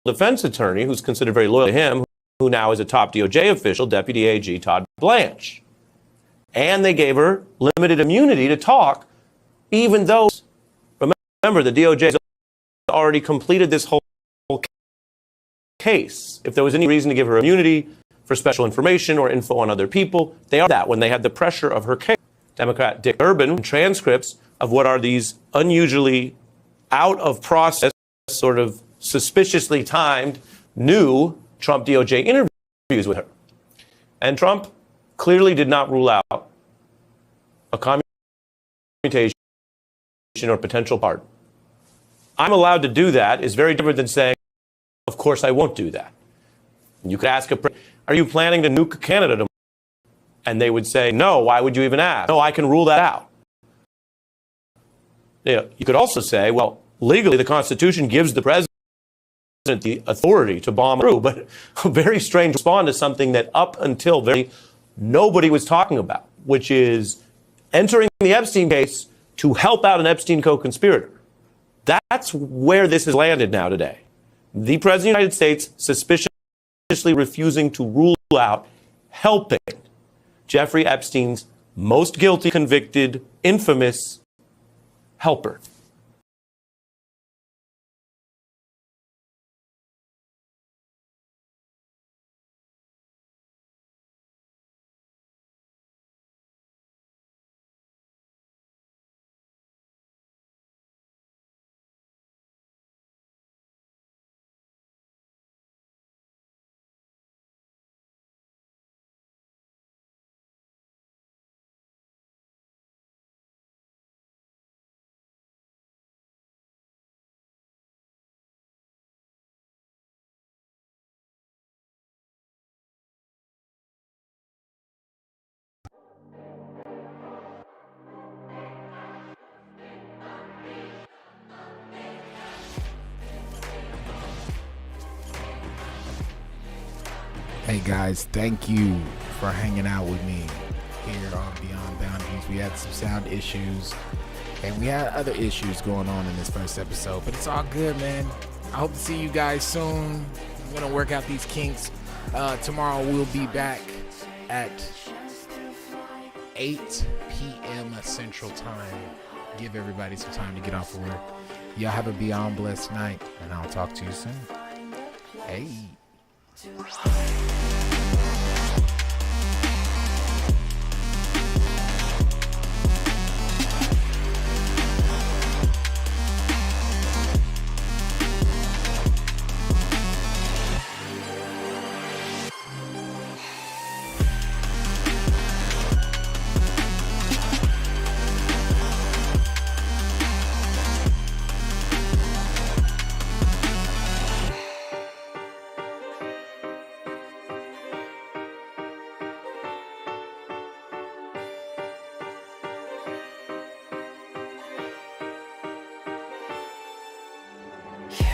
defense attorney, who's considered very loyal to him, who now is a top DOJ official, Deputy AG Todd Blanche. And they gave her limited immunity to talk, even though, remember, the DOJ has already completed this whole case. If there was any reason to give her immunity for special information or info on other people, they are that when they had the pressure of her case. Democrat Dick Durbin, transcripts of what are these unusually out of process, sort of suspiciously timed, new Trump DOJ interviews with her. And Trump clearly did not rule out a commutation or potential pardon. I'm allowed to do that is very different than saying, of course I won't do that. You could ask are you planning to nuke Canada tomorrow? And they would say, no, why would you even ask? No, I can rule that out. You could also say, well, legally the Constitution gives the president the authority to bomb through, but a very strange response to something that up until nobody was talking about, which is entering the Epstein case to help out an Epstein co-conspirator. That's where this has landed now today. The President of the United States suspiciously refusing to rule out helping Jeffrey Epstein's most guilty, convicted, infamous helper. Hey guys, thank you for hanging out with me here on Beyond Boundaries. We had some sound issues and we had other issues going on in this first episode, but it's all good, man. I hope to see you guys soon. I'm gonna work out these kinks. Tomorrow we'll be back at 8 p.m. Central Time. Give everybody some time to get off of work. Y'all have a beyond blessed night, and I'll talk to you soon. Hey.